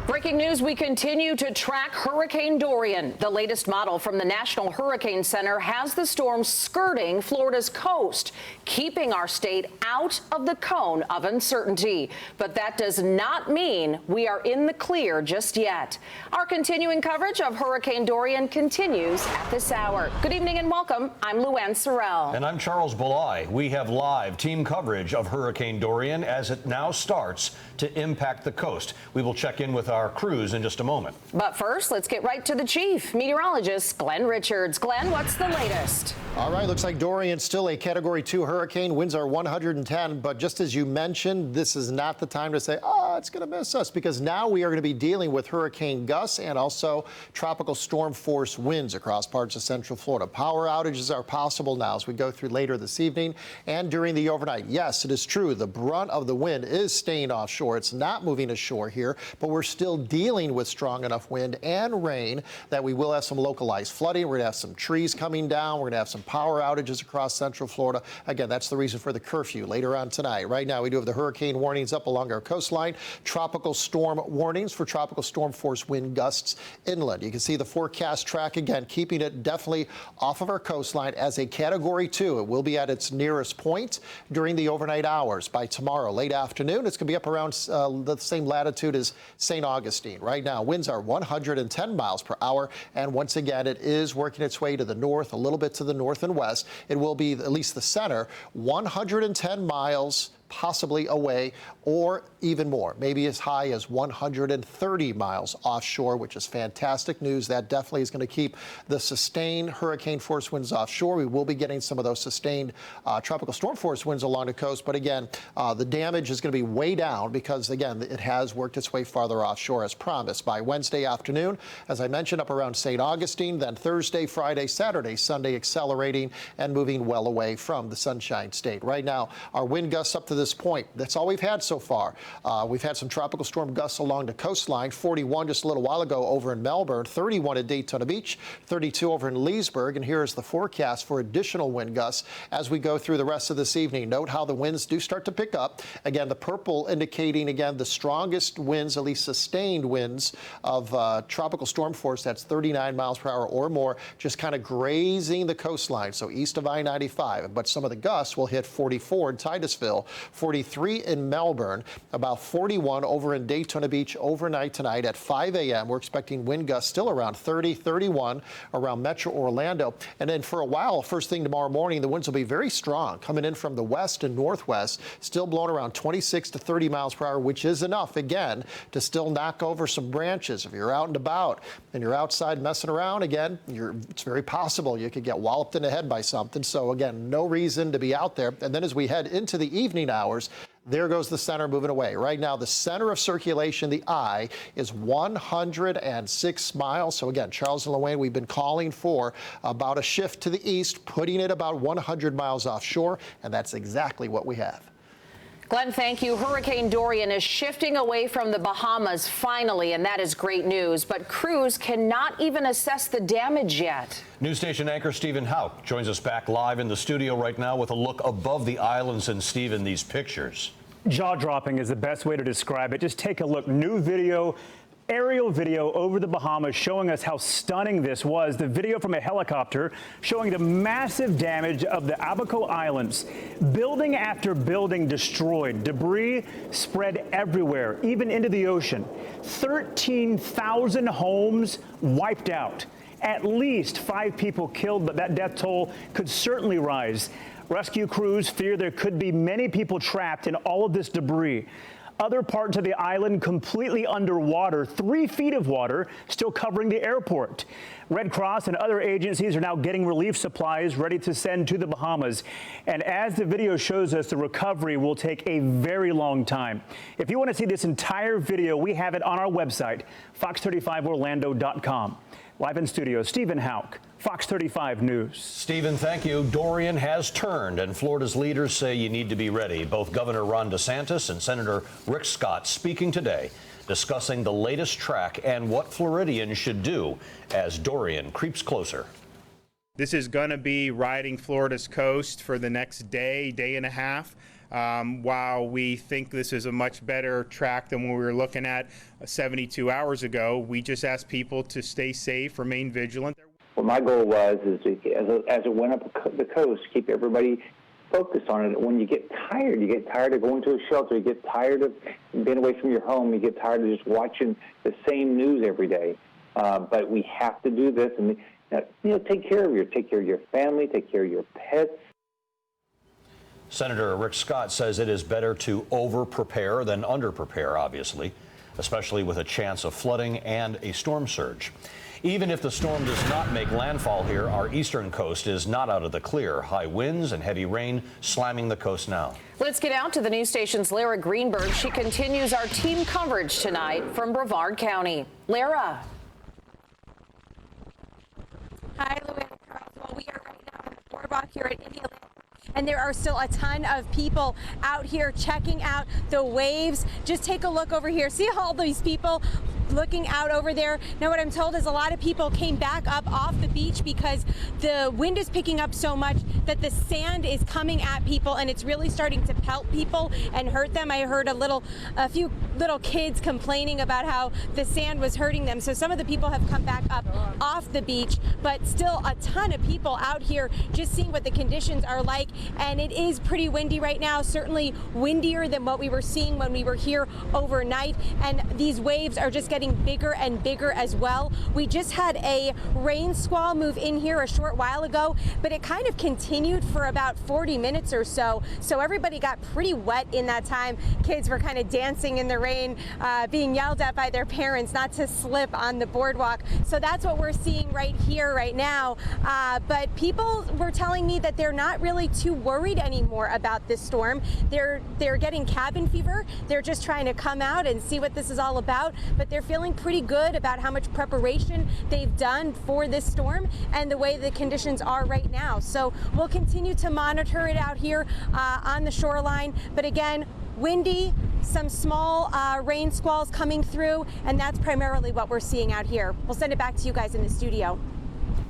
Breaking news, we continue to track Hurricane Dorian. The latest model from the National Hurricane Center has the storm skirting Florida's coast, keeping our state out of the cone of uncertainty. But that does not mean we are in the clear just yet. Our continuing coverage of Hurricane Dorian continues at this hour. Good evening and welcome. I'm Luann Sorrell. And I'm Charles Belay. We have live team coverage of Hurricane Dorian as it now starts to impact the coast. We will check in with our crews in just a moment. But first, let's get right to the chief meteorologist, Glenn Richards. Glenn, what's the latest? All right, looks like Dorian's still a Category 2 hurricane. Winds are 110, but just as you mentioned, this is not the time to say, oh, it's going to miss us, because now we are going to be dealing with hurricane gusts and also tropical storm force winds across parts of central Florida. Power outages are possible now as we go through later this evening and during the overnight. Yes, it is true. The brunt of the wind is staying offshore. It's not moving ashore here, but we're still dealing with strong enough wind and rain that we will have some localized flooding. We're going to have some trees coming down. We're going to have some power outages across central Florida. Again, that's the reason for the curfew later on tonight. Right now, we do have the hurricane warnings up along our coastline. Tropical storm warnings for tropical storm force wind gusts inland. You can see the forecast track again, keeping it definitely off of our coastline as a Category 2. It will be at its nearest point during the overnight hours. By tomorrow, late afternoon, it's going to be up around the same latitude as St. Augustine. Right now, winds are 110 miles per hour. And once again, it is working its way to the north, a little bit to the north and west. It will be, at least the center, 110 miles possibly away, or even more, maybe as high as 130 miles offshore, which is fantastic news. That definitely is going to keep the sustained hurricane force winds offshore. We will be getting some of those sustained tropical storm force winds along the coast. But again, the damage is going to be way down because, again, it has worked its way farther offshore as promised. By Wednesday afternoon, as I mentioned, up around St. Augustine, then Thursday, Friday, Saturday, Sunday, accelerating and moving well away from the Sunshine State. Right now, our wind gusts up to this point, that's all we've had so far. We've had some tropical storm gusts along the coastline, 41 just a little while ago over in Melbourne, 31 at Daytona Beach, 32 over in Leesburg. And here's the forecast for additional wind gusts as we go through the rest of this evening. Note how the winds do start to pick up. Again, the purple indicating, again, the strongest winds, at least sustained winds of tropical storm force. That's 39 miles per hour or more, just kind of grazing the coastline, so east of I-95. But some of the gusts will hit 44 in Titusville, 43 in Melbourne, about 41 over in Daytona Beach overnight tonight at 5 a.m. We're expecting wind gusts still around 30, 31 around Metro Orlando. And then for a while, first thing tomorrow morning, the winds will be very strong, coming in from the west and northwest, still blowing around 26 to 30 miles per hour, which is enough, again, to still knock over some branches. If you're out and about and you're outside messing around, again, it's very possible you could get walloped in the head by something. So again, no reason to be out there. And then as we head into the evening hours, there goes the center moving away. Right now, the center of circulation, the eye, is 106 miles. So again, Charles and Luann, we've been calling for about a shift to the east, putting it about 100 miles offshore, and that's exactly what we have. Glenn, thank you. Hurricane Dorian is shifting away from the Bahamas finally, and that is great news. But crews cannot even assess the damage yet. News station anchor Stephen Houck joins us back live in the studio right now with a look above the islands. And Stephen, these pictures. Jaw-dropping is the best way to describe it. Just take a look. New video, aerial video over the Bahamas showing us how stunning this was. The video from a helicopter showing the massive damage of the Abaco Islands. Building after building destroyed. Debris spread everywhere, even into the ocean. 13,000 homes wiped out. At least 5 people killed, but that death toll could certainly rise. Rescue crews fear there could be many people trapped in all of this debris. Other parts of the island completely underwater, 3 feet of water still covering the airport. Red Cross and other agencies are now getting relief supplies ready to send to the Bahamas. And as the video shows us, the recovery will take a very long time. If you want to see this entire video, we have it on our website, fox35orlando.com. Live in studio, Stephen Houck, Fox 35 News. Stephen, thank you. Dorian has turned, and Florida's leaders say you need to be ready. Both Governor Ron DeSantis and Senator Rick Scott speaking today, discussing the latest track and what Floridians should do as Dorian creeps closer. This is going to be riding Florida's coast for the next day, day and a half. While we think this is a much better track than when we were looking at 72 hours ago, we just ask people to stay safe, remain vigilant. What my goal was is to, as it went up the coast, keep everybody focused on it. When you get tired of going to a shelter, you get tired of being away from your home, you get tired of just watching the same news every day. But we have to do this, and take care of your family, take care of your pets. Senator Rick Scott says it is better to over-prepare than under-prepare, obviously, especially with a chance of flooding and a storm surge. Even if the storm does not make landfall here, our eastern coast is not out of the clear. High winds and heavy rain slamming the coast now. Let's get out to the news station's Lara Greenberg. She continues our team coverage tonight from Brevard County. Lara. Hi, Luann. Well, we are right now on the boardwalk here at Indian. And there are still a ton of people out here checking out the waves. Just take a look over here. See all these people looking out over there. Now, what I'm told is a lot of people came back up off the beach because the wind is picking up so much that the sand is coming at people and it's really starting to pelt people and hurt them. I heard a few little kids complaining about how the sand was hurting them. So some of the people have come back up off the beach, but still a ton of people out here just seeing what the conditions are like. And it is pretty windy right now, certainly windier than what we were seeing when we were here overnight. And these waves are just getting bigger and bigger as well. We just had a rain squall move in here a short while ago, but it kind of continued for about 40 minutes or so. So everybody got pretty wet in that time. Kids were kind of dancing in the rain, being yelled at by their parents not to slip on the boardwalk. So that's what we're seeing right here, right now. But people were telling me that they're not really too worried anymore about this storm. They're getting cabin fever. They're just trying to come out and see what this is all about. But they're feeling pretty good about how much preparation they've done for this storm and the way the conditions are right now. So we'll continue to monitor it out here on the shoreline. But again, windy, some small rain squalls coming through, and that's primarily what we're seeing out here. We'll send it back to you guys in the studio.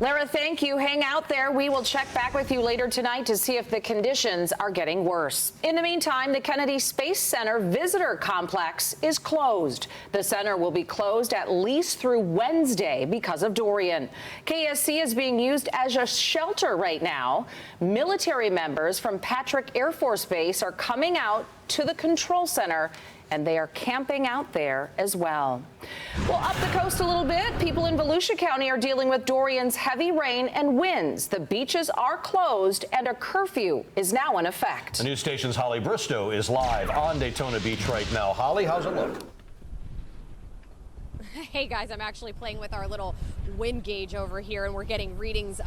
Lara, thank you. Hang out there. We will check back with you later tonight to see if the conditions are getting worse. In the meantime, the Kennedy Space Center visitor complex is closed. The center will be closed at least through Wednesday because of Durian. KSC is being used as a shelter right now. Military members from Patrick Air Force Base are coming out to the control center, and they are camping out there as well. Well, up the coast a little bit, people in Volusia County are dealing with Dorian's heavy rain and winds. The beaches are closed and a curfew is now in effect. The news station's Holly Bristow is live on Daytona Beach right now. Holly, how's it look? Hey guys, I'm actually playing with our little wind gauge over here, and we're getting readings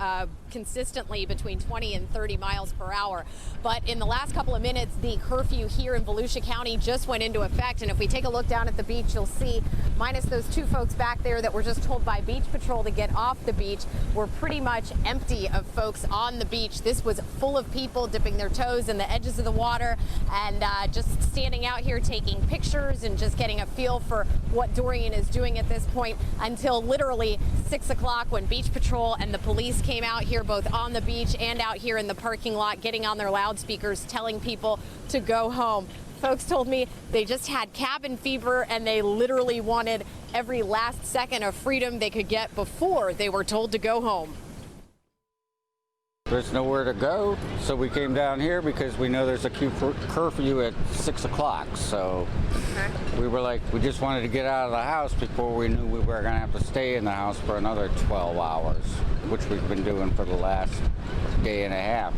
consistently between 20 and 30 miles per hour. But in the last couple of minutes, the curfew here in Volusia County just went into effect. And if we take a look down at the beach, you'll see, minus those two folks back there that were just told by Beach Patrol to get off the beach, we're pretty much empty of folks on the beach. This was full of people dipping their toes in the edges of the water and just standing out here taking pictures and just getting a feel for what Durian is doing at this point, until literally 6 o'clock when Beach Patrol and the police came out here, both on the beach and out here in the parking lot, getting on their loudspeakers, telling people to go home. Folks told me they just had cabin fever and they literally wanted every last second of freedom they could get before they were told to go home. There's nowhere to go, so we came down here because we know there's a curfew at 6 o'clock. So we were like, we just wanted to get out of the house before we knew we were going to have to stay in the house for another 12 hours, which we've been doing for the last day and a half.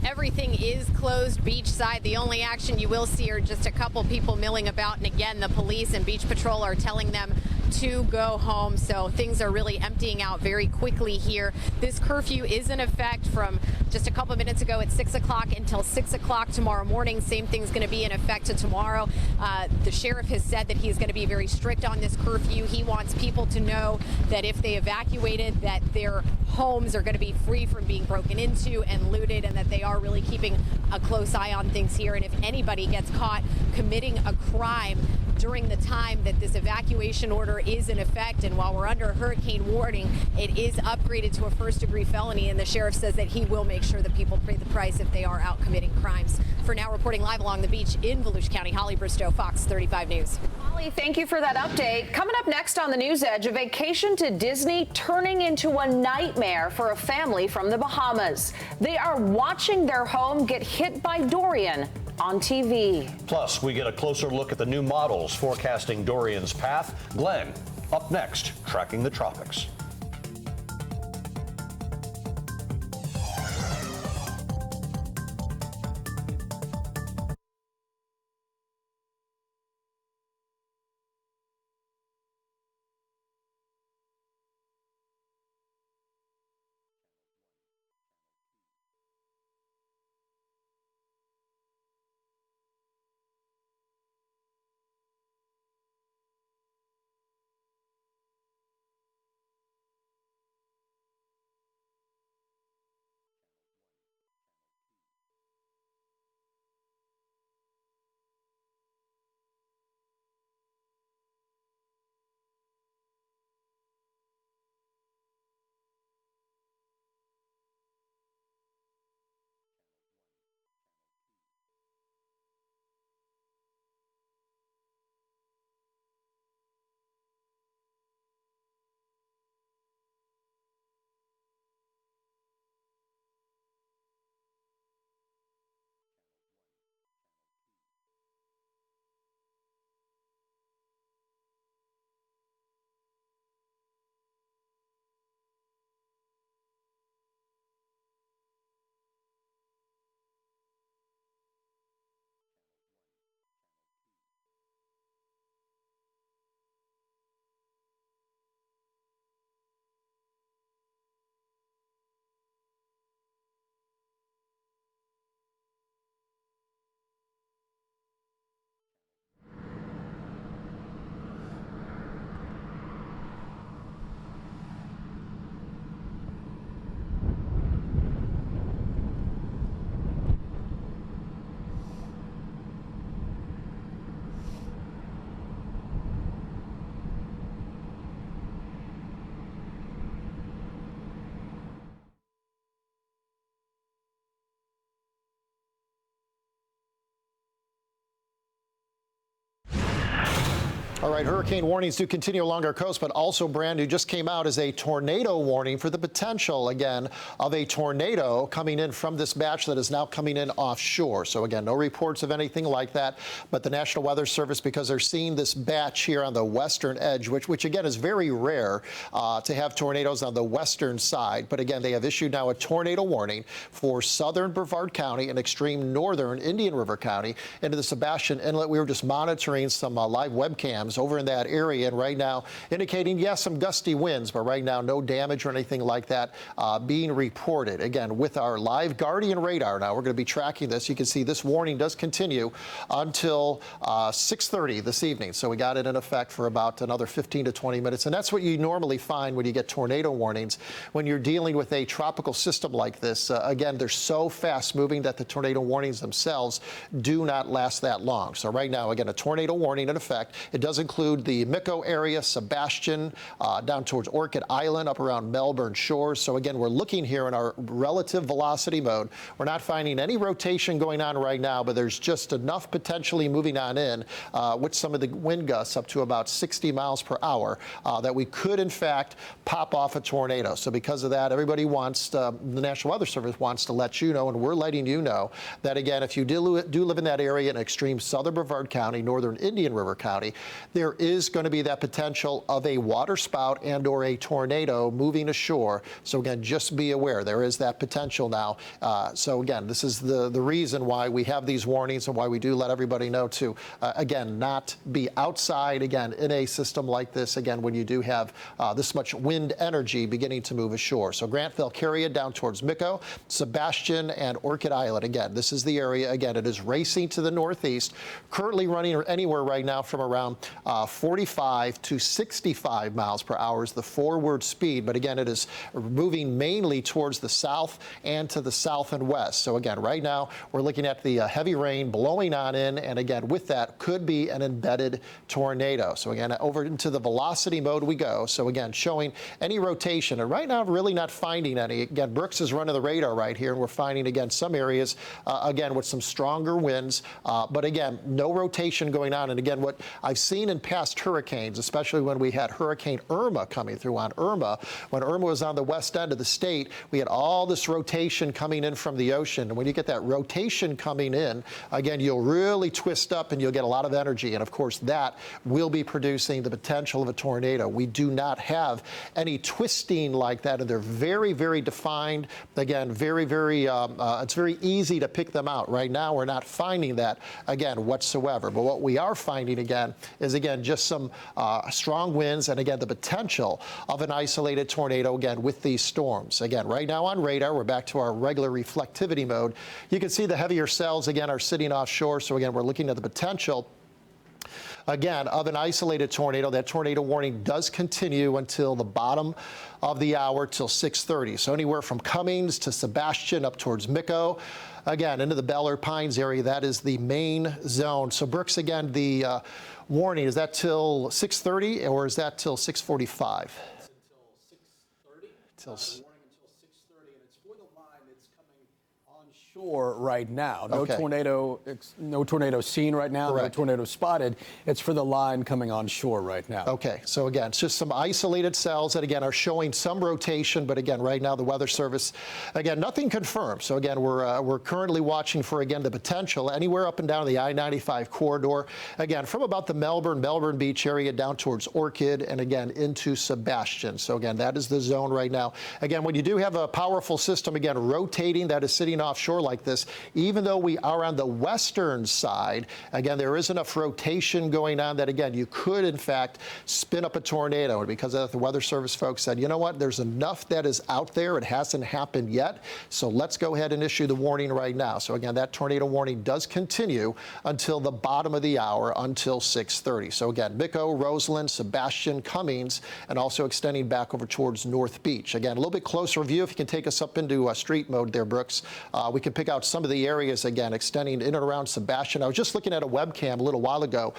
Everything is closed beachside. The only action you will see are just a couple people milling about. And again, the police and Beach Patrol are telling them to go home. So things are really emptying out very quickly here. This curfew is in effect from just a couple of minutes ago at 6 o'clock until 6 o'clock tomorrow morning. Same thing's going to be in effect to tomorrow. The sheriff has said that he's going to be very strict on this curfew. He wants people to know that if they evacuated, that their homes are going to be free from being broken into and looted, and that they are really keeping a close eye on things here. And if anybody gets caught committing a crime, during the time that this evacuation order is in effect. And while we're under hurricane warning, it is upgraded to a first-degree felony, and the sheriff says that he will make sure that people pay the price if they are out committing crimes. For now, reporting live along the beach in Volusia County, Holly Bristow, Fox 35 News. Holly, thank you for that update. Coming up next on the News Edge, a vacation to Disney turning into a nightmare for a family from the Bahamas. They are watching their home get hit by Durian on TV. Plus, we get a closer look at the new models forecasting Dorian's path. Glenn, up next, tracking the tropics. All right, hurricane warnings do continue along our coast, but also brand new just came out as a tornado warning for the potential, again, of a tornado coming in from this batch that is now coming in offshore. So again, no reports of anything like that, but the National Weather Service, because they're seeing this batch here on the western edge, which again is very rare to have tornadoes on the western side. But again, they have issued now a tornado warning for southern Brevard County and extreme northern Indian River County into the Sebastian Inlet. We were just monitoring some live webcams over in that area, and right now indicating, yes, some gusty winds, but right now no damage or anything like that being reported. Again, with our live Guardian radar now, we're going to be tracking this. You can see this warning does continue until 6:30 this evening. So we got it in effect for about another 15 to 20 minutes. And that's what you normally find when you get tornado warnings. When you're dealing with a tropical system like this, again, they're so fast moving that the tornado warnings themselves do not last that long. So right now, again, a tornado warning in effect. It does include the Mico area, Sebastian, down towards Orchid Island, up around Melbourne shores. So again, we're looking here in our relative velocity mode. We're not finding any rotation going on right now, but there's just enough potentially moving on in with some of the wind gusts up to about 60 miles per hour that we could, in fact, pop off a tornado. So because of that, everybody wants, the National Weather Service wants to let you know, and we're letting you know, that again, if you do live in that area in extreme southern Brevard County, northern Indian River County, there is going to be that potential of a waterspout and or a tornado moving ashore. So again, just be aware there is that potential now. So again, this is the reason why we have these warnings and why we do let everybody know to, again, not be outside, again, in a system like this, again, when you do have this much wind energy beginning to move ashore. So Grant, Valkyria down towards Mico, Sebastian, and Orchid Island. Again, this is the area. Again, it is racing to the northeast, currently running anywhere right now from around 45 to 65 miles per hour is the forward speed. But again, it is moving mainly towards the south and to the south and west. So again, right now we're looking at the heavy rain blowing on in, and again, with that could be an embedded tornado. So again, over into the velocity mode we go. So again, showing any rotation, and right now I'm really not finding any. Again, Brooks is running the radar right here, and we're finding again some areas again with some stronger winds, but again, no rotation going on. And again, what I've seen in past hurricanes, especially when we had Hurricane Irma coming through on Irma, when Irma was on the west end of the state, we had all this rotation coming in from the ocean. And when you get that rotation coming in, again, you'll really twist up and you'll get a lot of energy. And of course, that will be producing the potential of a tornado. We do not have any twisting like that, and they're very, very defined. Again, it's very easy to pick them out. Right now, we're not finding that, again, whatsoever. But what we are finding, again, is, again, just some strong winds and, again, the potential of an isolated tornado, again, with these storms. Again, right now on radar, we're back to our regular reflectivity mode. You can see the heavier cells, again, are sitting offshore. So, again, we're looking at the potential again of an isolated tornado. That tornado warning does continue until the bottom of the hour, till 6:30. So anywhere from Cummings to Sebastian up towards Mico, again into the Bel-Air Pines area, that is the main zone. So Brooks, again, the warning, is that till 6:30 or is that till 6:45? It's until 6:30. Shore right now. No Okay. no tornado seen right now. Correct. No tornado spotted. It's for the line coming on shore right now. Okay, so again, it's just some isolated cells that again are showing some rotation, but again, right now the Weather Service, again, nothing confirmed. So again, we're currently watching for, again, the potential anywhere up and down the I-95 corridor. Again, from about the Melbourne Beach area down towards Orchid and again into Sebastian. So again, that is the zone right now. Again, when you do have a powerful system, again, rotating that is sitting offshore like this, even though we are on the western side, again, there is enough rotation going on that, again, you could, in fact, spin up a tornado. And because of that, the Weather Service folks said, you know what, there's enough that is out there. It hasn't happened yet. So let's go ahead and issue the warning right now. So again, that tornado warning does continue until the bottom of the hour, until 6:30. So again, Mico, Roseland, Sebastian, Cummings, and also extending back over towards North Beach. Again, a little bit closer view. If you can take us up into street mode there, Brooks, we can pick out some of the areas, again, extending in and around Sebastian. I was just looking at a webcam a little while ago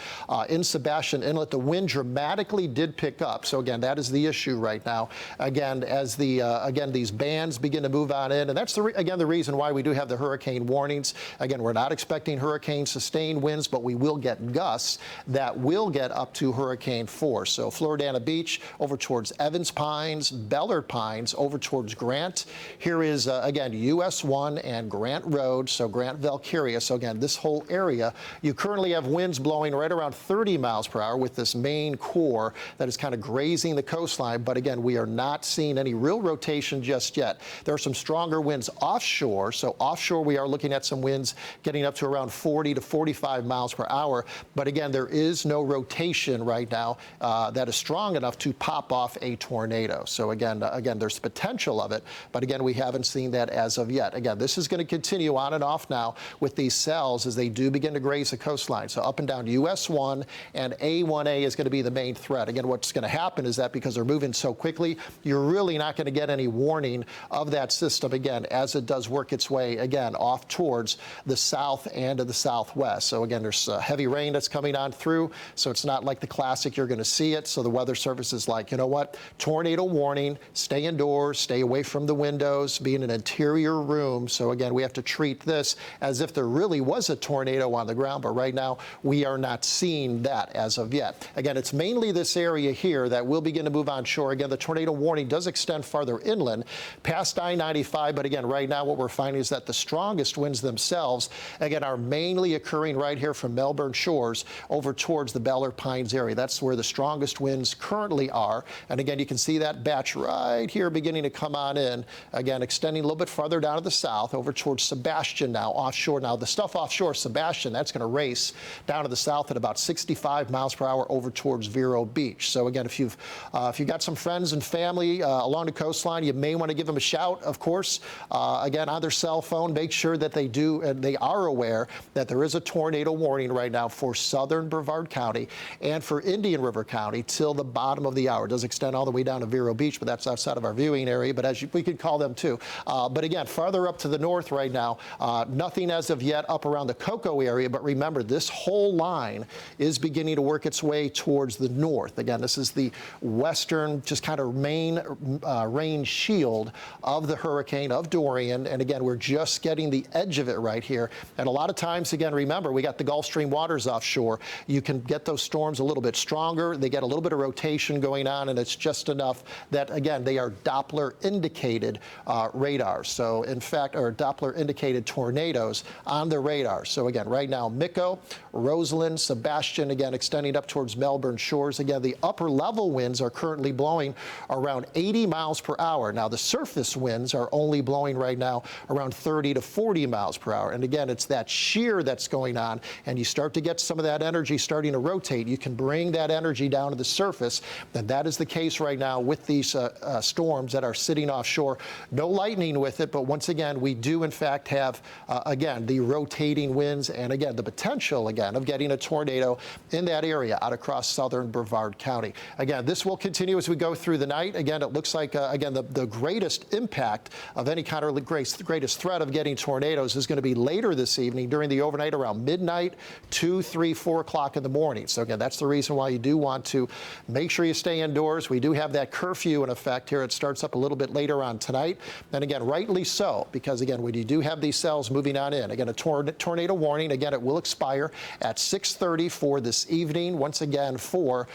in Sebastian Inlet. The wind dramatically did pick up. So again, that is the issue right now. Again, as again, these bands begin to move on in, and that's again the reason why we do have the hurricane warnings. Again, we're not expecting hurricane sustained winds, but we will get gusts that will get up to hurricane force. So Floridana Beach over towards Evans Pines, Bel-Air Pines over towards Grant. Here is again US 1 and Grant Road, so Grant Valkyria. So again, this whole area, you currently have winds blowing right around 30 miles per hour with this main core that is kind of grazing the coastline. But again, we are not seeing any real rotation just yet. There are some stronger winds offshore. So offshore, we are looking at some winds getting up to around 40 to 45 miles per hour. But again, there is no rotation right now that is strong enough to pop off a tornado. So again, there's potential of it. But again, we haven't seen that as of yet. Again, this is going to continue on and off now with these cells as they do begin to graze the coastline. So up and down US 1 and A1A is going to be the main threat. Again, what's going to happen is that because they're moving so quickly, you're really not going to get any warning of that system, again, as it does work its way, again, off towards the south and to the southwest. So again, there's heavy rain that's coming on through. So it's not like the classic, you're going to see it. So the Weather Service is like, you know what, tornado warning, stay indoors, stay away from the windows, be in an interior room. So again, we have to treat this as if there really was a tornado on the ground, but right now we are not seeing that as of yet. Again, it's mainly this area here that will begin to move on shore. Again, the tornado warning does extend farther inland past I-95, but again, right now what we're finding is that the strongest winds themselves, again, are mainly occurring right here from Melbourne shores over towards the Bel-Air Pines area. That's where the strongest winds currently are. And again, you can see that batch right here beginning to come on in, again, extending a little bit farther down to the south over towards towards Sebastian now, offshore. Now, the stuff offshore, Sebastian, that's going to race down to the south at about 65 miles per hour over towards Vero Beach. So again, if you've got some friends and family along the coastline, you may want to give them a shout, of course. Again, on their cell phone, make sure that they are aware that there is a tornado warning right now for southern Brevard County and for Indian River County till the bottom of the hour. It does extend all the way down to Vero Beach, but that's outside of our viewing area. But we could call them too. But again, farther up to the north right now, nothing as of yet up around the Cocoa area. But remember, this whole line is beginning to work its way towards the north. Again, this is the western, just kind of main rain shield of the hurricane, of Dorian. And again, we're just getting the edge of it right here. And a lot of times, again, remember, we got the Gulf Stream waters offshore. You can get those storms a little bit stronger. They get a little bit of rotation going on, and it's just enough that, again, they are Doppler indicated radars. So in fact, or Doppler indicated tornadoes on the radar. So again, right now, Miko, Rosalind, Sebastian, again, extending up towards Melbourne shores. Again, the upper level winds are currently blowing around 80 miles per hour. Now, the surface winds are only blowing right now around 30 to 40 miles per hour. And again, it's that shear that's going on, and you start to get some of that energy starting to rotate. You can bring that energy down to the surface, and that is the case right now with these storms that are sitting offshore. No lightning with it, but once again, we do in fact have, again, the rotating winds and again, the potential again of getting a tornado in that area out across southern Brevard County. Again, this will continue as we go through the night. Again, it looks like, again, the greatest impact of any kind of greatest threat of getting tornadoes is going to be later this evening during the overnight around midnight, 2, 3, 4 o'clock in the morning. So again, that's the reason why you do want to make sure you stay indoors. We do have that curfew in effect here. It starts up a little bit later on tonight. And again, rightly so, because again, when you do have these cells moving on in, again, a tornado warning, again, it will expire at 6:30 for this evening. Once again, for,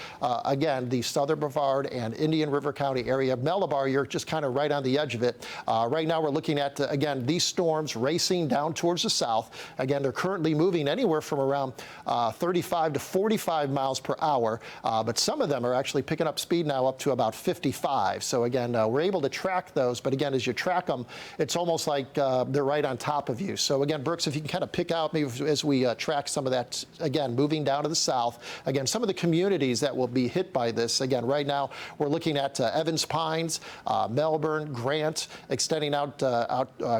again, the southern Brevard and Indian River County area. Malabar, you're just kind of right on the edge of it. Right now, we're looking at, again, these storms racing down towards the south. Again, they're currently moving anywhere from around 35 to 45 miles per hour, but some of them are actually picking up speed now up to about 55. So again, we're able to track those, but again, as you track them, it's almost like they're right on top of you. So again, Brooks, if you can kind of pick out, maybe as we track some of that, again, moving down to the south, again, some of the communities that will be hit by this. Again, right now, we're looking at Evans Pines, Melbourne, Grant, extending out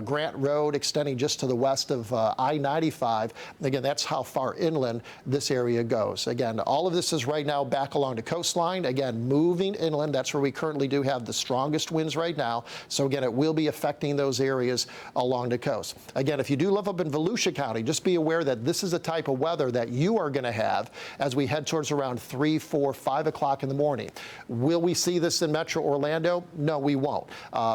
Grant Road, extending just to the west of I-95. Again, that's how far inland this area goes. Again, all of this is right now back along the coastline. Again, moving inland, that's where we currently do have the strongest winds right now. So again, it will be affecting those areas along the coast. Again, if you do live up in Volusia County, just be aware that this is the type of weather that you are going to have as we head towards around 3, 4, 5 o'clock in the morning. Will we see this in Metro Orlando? No, we won't.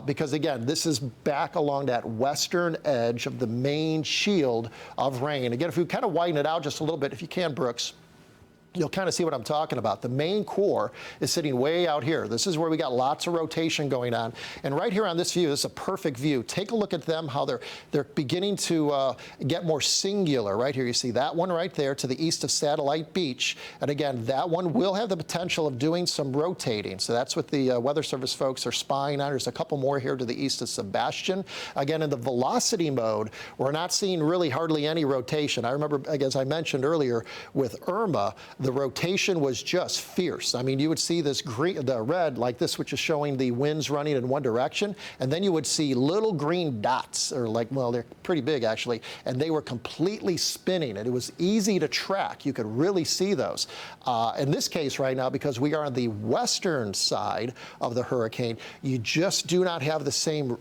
Because again, this is back along that western edge of the main shield of rain. Again, if we kind of widen it out just a little bit, if you can, Brooks, you'll kind of see what I'm talking about. The main core is sitting way out here. This is where we got lots of rotation going on. And right here on this view, this is a perfect view. Take a look at them, how they're beginning to get more singular. Right here, you see that one right there to the east of Satellite Beach. And again, that one will have the potential of doing some rotating. So that's what the Weather Service folks are spying on. There's a couple more here to the east of Sebastian. Again, in the velocity mode, we're not seeing really hardly any rotation. I remember, as I mentioned earlier, with Irma, the rotation was just fierce. I mean, you would see this green, the red like this, which is showing the winds running in one direction, and then you would see little green dots, or like, well, they're pretty big actually, and they were completely spinning, and it was easy to track. You could really see those. In this case right now, because we are on the western side of the hurricane, you just do not have the same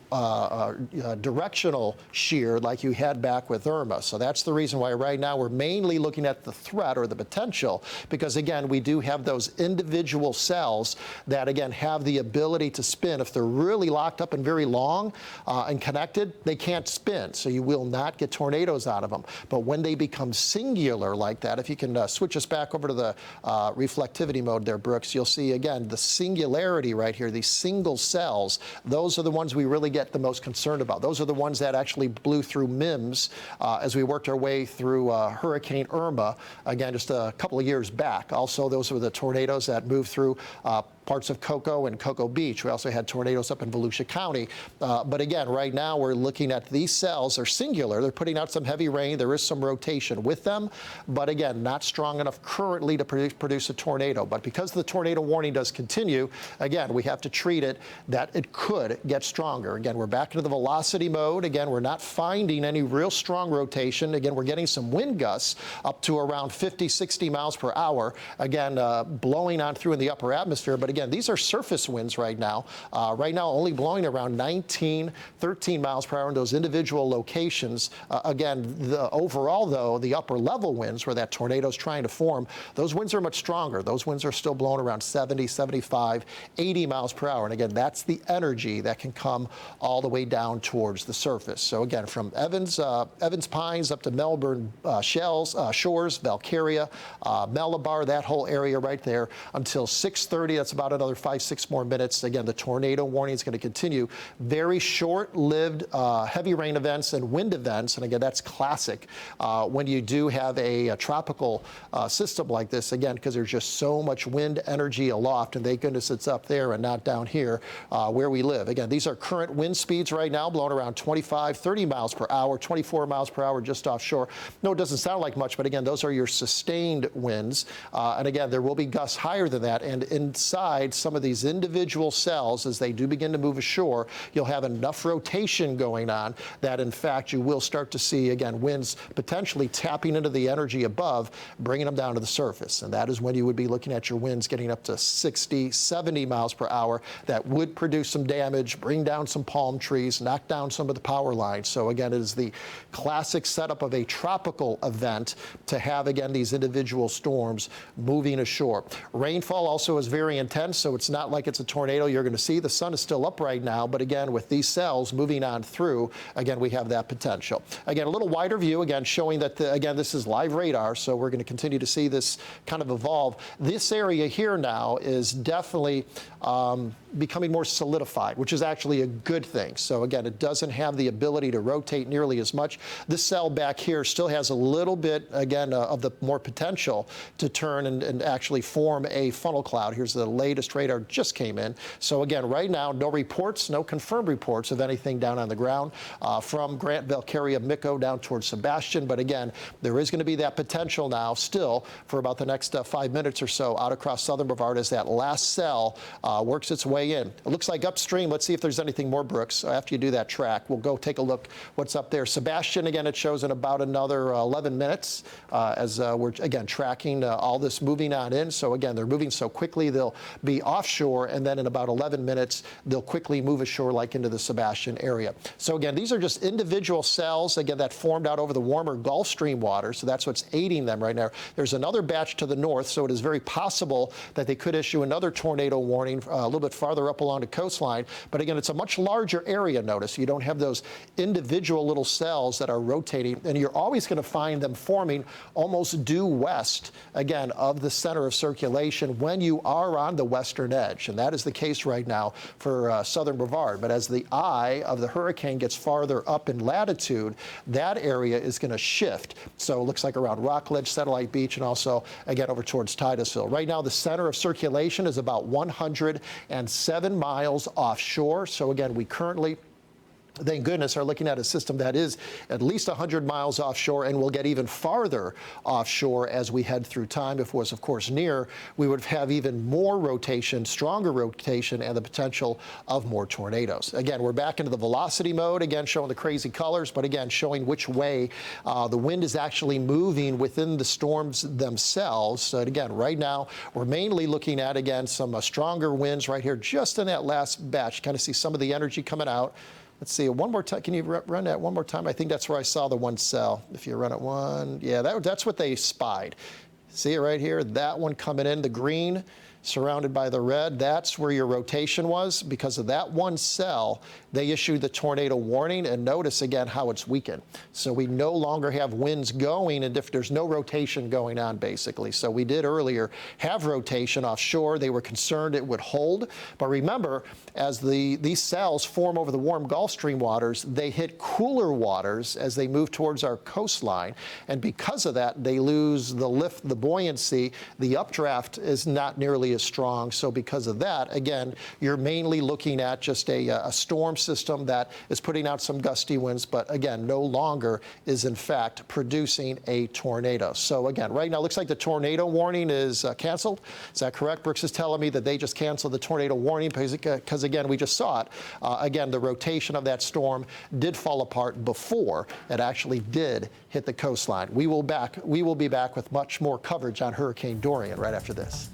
directional shear like you had back with Irma. So that's the reason why right now we're mainly looking at the threat or the potential, because again, we do have those individual cells that again have the ability to spin. If they're really locked up and very long and connected, they can't spin, so you will not get tornadoes out of them. But when they become singular like that, if you can switch us back over to the reflectivity mode there, Brooks, you'll see again the singularity right here, these single cells. Those are the ones we really get the most concerned about. Those are the ones that actually blew through MIMS as we worked our way through Hurricane Irma, again, just a couple of years back. Also, those were the tornadoes that moved through parts of Cocoa and Cocoa Beach. We also had tornadoes up in Volusia County. But again, right now we're looking at these cells are singular. They're putting out some heavy rain. There is some rotation with them, but again, not strong enough currently to produce a tornado. But because the tornado warning does continue, again, we have to treat it that it could get stronger. Again, we're back into the velocity mode. Again, we're not finding any real strong rotation. Again, we're getting some wind gusts up to around 50, 60 miles per hour. Again, blowing on through in the upper atmosphere. But again, these are surface winds right now. Right now, only blowing around 19, 13 miles per hour in those individual locations. Again, overall, though, the upper level winds where that tornado is trying to form, those winds are much stronger. Those winds are still blowing around 70, 75, 80 miles per hour. And again, that's the energy that can come all the way down towards the surface. So again, from Evans Pines up to Melbourne Shores, Valkyria, Malabar, that whole area right there until 6:30. That's about another 5-6 more minutes. Again, the tornado warning is going to continue. Very short-lived heavy rain events and wind events. And again, that's classic when you do have a tropical system like this, again, because there's just so much wind energy aloft, and thank goodness it's up there and not down here where we live. Again, these are current wind speeds right now, blowing around 25, 30 miles per hour, 24 miles per hour just offshore. No, it doesn't sound like much, but again, those are your sustained winds. And again, there will be gusts higher than that. And inside some of these individual cells, as they do begin to move ashore, you'll have enough rotation going on that, in fact, you will start to see, again, winds potentially tapping into the energy above, bringing them down to the surface. And that is when you would be looking at your winds getting up to 60, 70 miles per hour. That would produce some damage, bring down some palm trees, knock down some of the power lines. So again, it is the classic setup of a tropical event to have, again, these individual storms moving ashore. Rainfall also is very intense, so it's not like it's a tornado you're going to see. The sun is still up right now, but again, with these cells moving on through, again, we have that potential. Again, a little wider view, again, showing that, again, this is live radar, so we're going to continue to see this kind of evolve. This area here now is definitely becoming more solidified, which is actually a good thing. So again, it doesn't have the ability to rotate nearly as much. This cell back here still has a little bit, again, of the more potential to turn and actually form a funnel cloud. Here's the latest radar just came in. So again, right now, no reports, no confirmed reports of anything down on the ground from Grant, Valkyria, Miko down towards Sebastian. But again, there is going to be that potential now still for about the next 5 minutes or so out across southern Brevard as that last cell works its way in. It looks like upstream. Let's see if there's anything more, Brooks. After you do that track, we'll go take a look what's up there. Sebastian, again, it shows in about another 11 minutes as we're, again, tracking all this moving on in. So again, they're moving so quickly, they'll be offshore, and then in about 11 minutes, they'll quickly move ashore like into the Sebastian area. So again, these are just individual cells, again, that formed out over the warmer Gulf Stream water. So that's what's aiding them right now. There's another batch to the north, so it is very possible that they could issue another tornado warning a little bit farther up along the coastline. But again, it's a much larger area, notice. You don't have those individual little cells that are rotating, and you're always going to find them forming almost due west, again, of the center of circulation when you are on the western edge. And that is the case right now for southern Brevard. But as the eye of the hurricane gets farther up in latitude, that area is going to shift. So it looks like around Rockledge, Satellite Beach, and also, again, over towards Titusville. Right now, the center of circulation is about 107 miles offshore. So again, we currently, thank goodness, are looking at a system that is at least 100 miles offshore and will get even farther offshore as we head through time. If it was, of course, near, we would have even more rotation, stronger rotation, and the potential of more tornadoes. Again, we're back into the velocity mode, again, showing the crazy colors, but again, showing which way the wind is actually moving within the storms themselves. So again, right now, we're mainly looking at, again, some stronger winds right here, just in that last batch. Kind of see some of the energy coming out. Let's see, one more time. Can you run that one more time? I think that's where I saw the one cell. If you run it one, yeah, that's what they spied. See it right here? That one coming in, the green, surrounded by the red. That's where your rotation was. Because of that one cell, they issued the tornado warning, and notice again how it's weakened. So we no longer have winds going, and if there's no rotation going on, basically. So we did earlier have rotation offshore. They were concerned it would hold. But remember, as these cells form over the warm Gulf Stream waters, they hit cooler waters as they move towards our coastline. And because of that, they lose the lift, the buoyancy, the updraft is not nearly as strong. So because of that, again, you're mainly looking at just a storm system that is putting out some gusty winds, but again, no longer is in fact producing a tornado. So again, right now, it looks like the tornado warning is canceled. Is that correct? Brooks is telling me that they just canceled the tornado warning because again, we just saw it. Again, the rotation of that storm did fall apart before it actually did hit the coastline. We will be back with much more coverage on Hurricane Dorian right after this.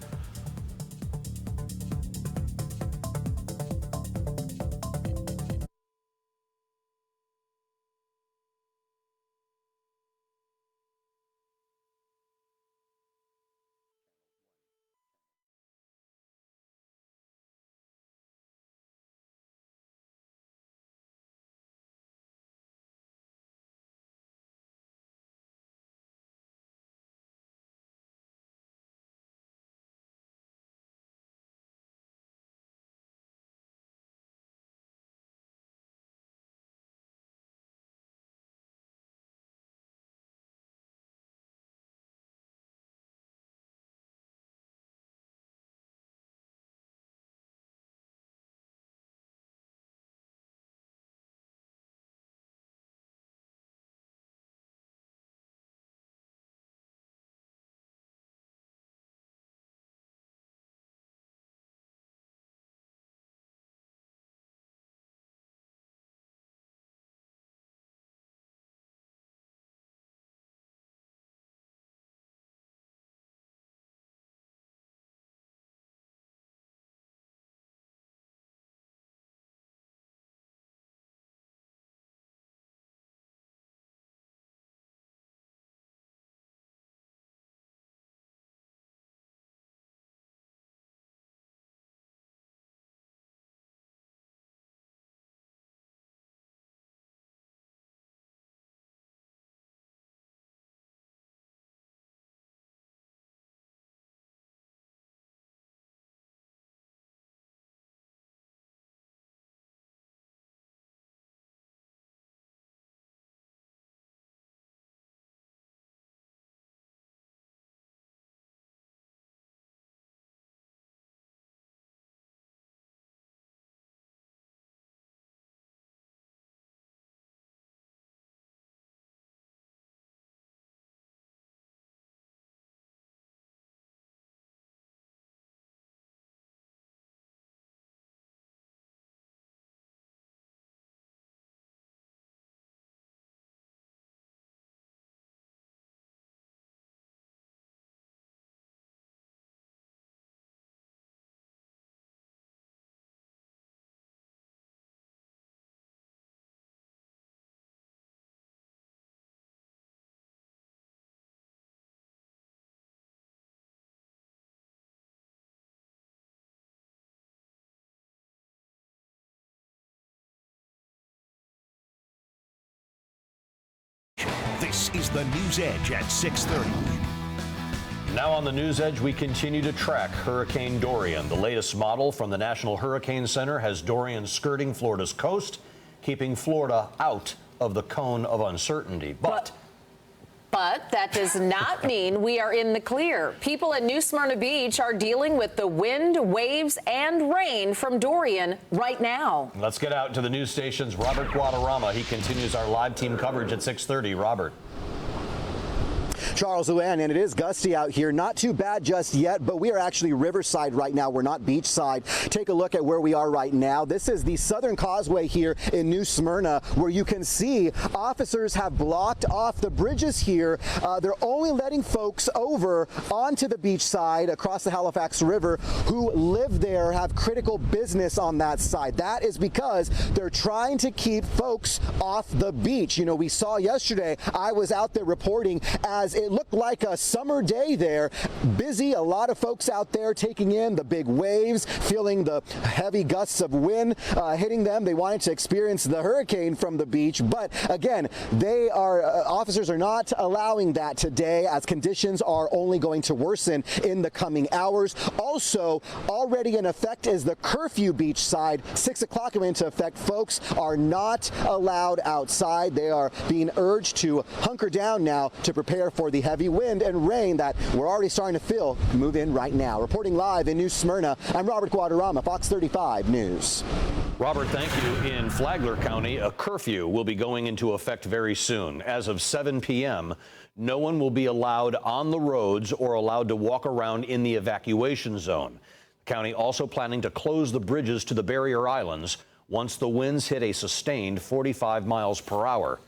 This is the News Edge at 6:30. Now on the News Edge, we continue to track Hurricane Dorian. The latest model from the National Hurricane Center has Dorian skirting Florida's coast, keeping Florida out of the cone of uncertainty. But that does not mean we are in the clear. People at New Smyrna Beach are dealing with the wind, waves, and rain from Dorian right now. Let's get out to the news station's Robert Guadarrama. He continues our live team coverage at 6:30. Robert. Charles, Luann, and it is gusty out here. Not too bad just yet, but we are actually riverside right now. We're not beachside. Take a look at where we are right now. This is the Southern Causeway here in New Smyrna, where you can see officers have blocked off the bridges here. They're only letting folks over onto the beach side across the Halifax River who live there, have critical business on that side. That is because they're trying to keep folks off the beach. You know, we saw yesterday, I was out there reporting as it looked like a summer day there. Busy, a lot of folks out there taking in the big waves, feeling the heavy gusts of wind hitting them. They wanted to experience the hurricane from the beach, but again, officers are not allowing that today, as conditions are only going to worsen in the coming hours. Also, already in effect is the curfew beachside. 6 o'clock went into effect. Folks are not allowed outside. They are being urged to hunker down now to prepare for the heavy wind and rain that we're already starting to feel move in right now. Reporting live in New Smyrna, I'm Robert Guadarrama, Fox 35 News. Robert, thank you. In Flagler County, a curfew will be going into effect very soon. As of 7 p.m., no one will be allowed on the roads or allowed to walk around in the evacuation zone. The county also planning to close the bridges to the barrier islands once the winds hit a sustained 45 miles per hour.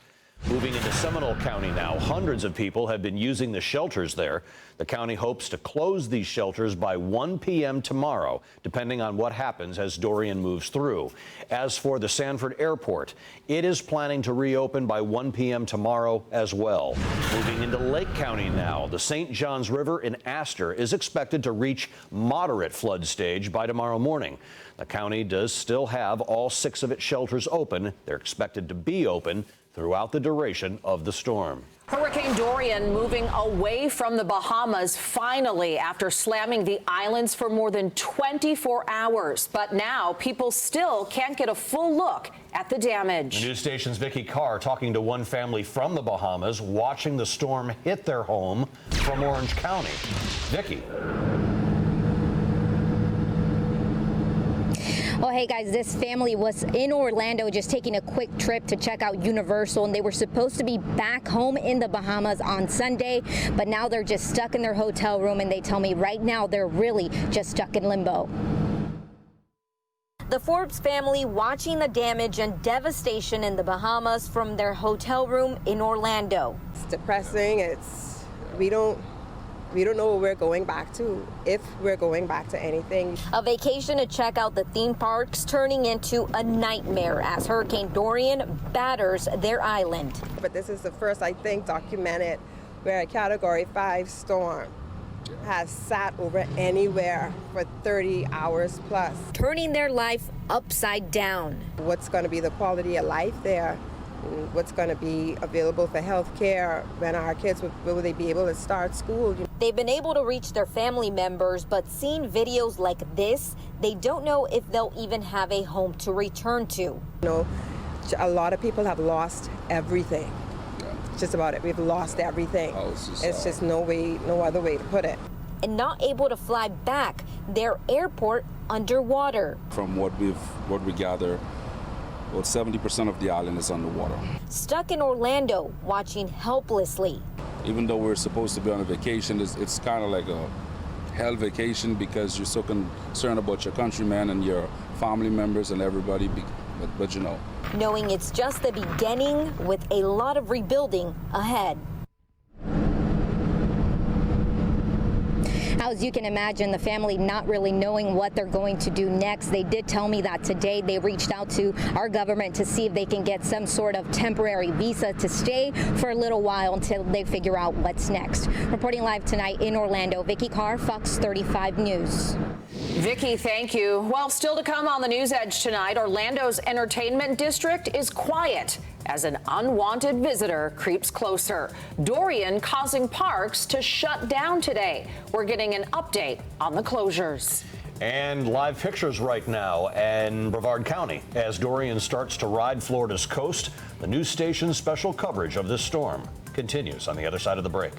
Moving into Seminole County now, hundreds of people have been using the shelters there. The county hopes to close these shelters by 1 p.m. tomorrow, depending on what happens as Dorian moves through. As for the Sanford Airport, it is planning to reopen by 1 p.m. tomorrow as well. Moving into Lake County now, the St. Johns River in Astor is expected to reach moderate flood stage by tomorrow morning. The county does still have all 6 of its shelters open. They're expected to be open throughout the duration of the storm. Hurricane Dorian moving away from the Bahamas finally after slamming the islands for more than 24 hours. But now people still can't get a full look at the damage. The news station's Vicki Carr talking to one family from the Bahamas watching the storm hit their home from Orange County. Vicki. Well, hey guys, this family was in Orlando just taking a quick trip to check out Universal, and they were supposed to be back home in the Bahamas on Sunday, but now they're just stuck in their hotel room, and they tell me right now they're really just stuck in limbo. The Forbes family watching the damage and devastation in the Bahamas from their hotel room in Orlando. It's depressing. We don't know what we're going back to, if we're going back to anything. A vacation to check out the theme parks turning into a nightmare as Hurricane Dorian batters their island. But this is the first, I think, documented where a Category 5 storm has sat over anywhere for 30 hours plus. Turning their life upside down. What's going to be the quality of life there? What's going to be available for health care when our kids, will they be able to start school? They've been able to reach their family members, but seeing videos like this, they don't know if they'll even have a home to return to. You know, a lot of people have lost everything. Just about it. We've lost everything. It's just no other way to put it. And not able to fly back, their airport underwater. From what we gather, about 70% of the island is underwater. Stuck in Orlando, watching helplessly. Even though we're supposed to be on a vacation, it's kind of like a hell vacation because you're so concerned about your countrymen and your family members and everybody, but you know. Knowing it's just the beginning with a lot of rebuilding ahead. As you can imagine, the family not really knowing what they're going to do next. They did tell me that today they reached out to our government to see if they can get some sort of temporary visa to stay for a little while until they figure out what's next. Reporting live tonight in Orlando, Vicki Carr, Fox 35 News. Vicki, thank you. Well, still to come on the News Edge tonight, Orlando's entertainment district is quiet as an unwanted visitor creeps closer. Dorian causing parks to shut down today. We're getting an update on the closures. And live pictures right now in Brevard County as Dorian starts to ride Florida's coast. The news station's special coverage of this storm continues on the other side of the break.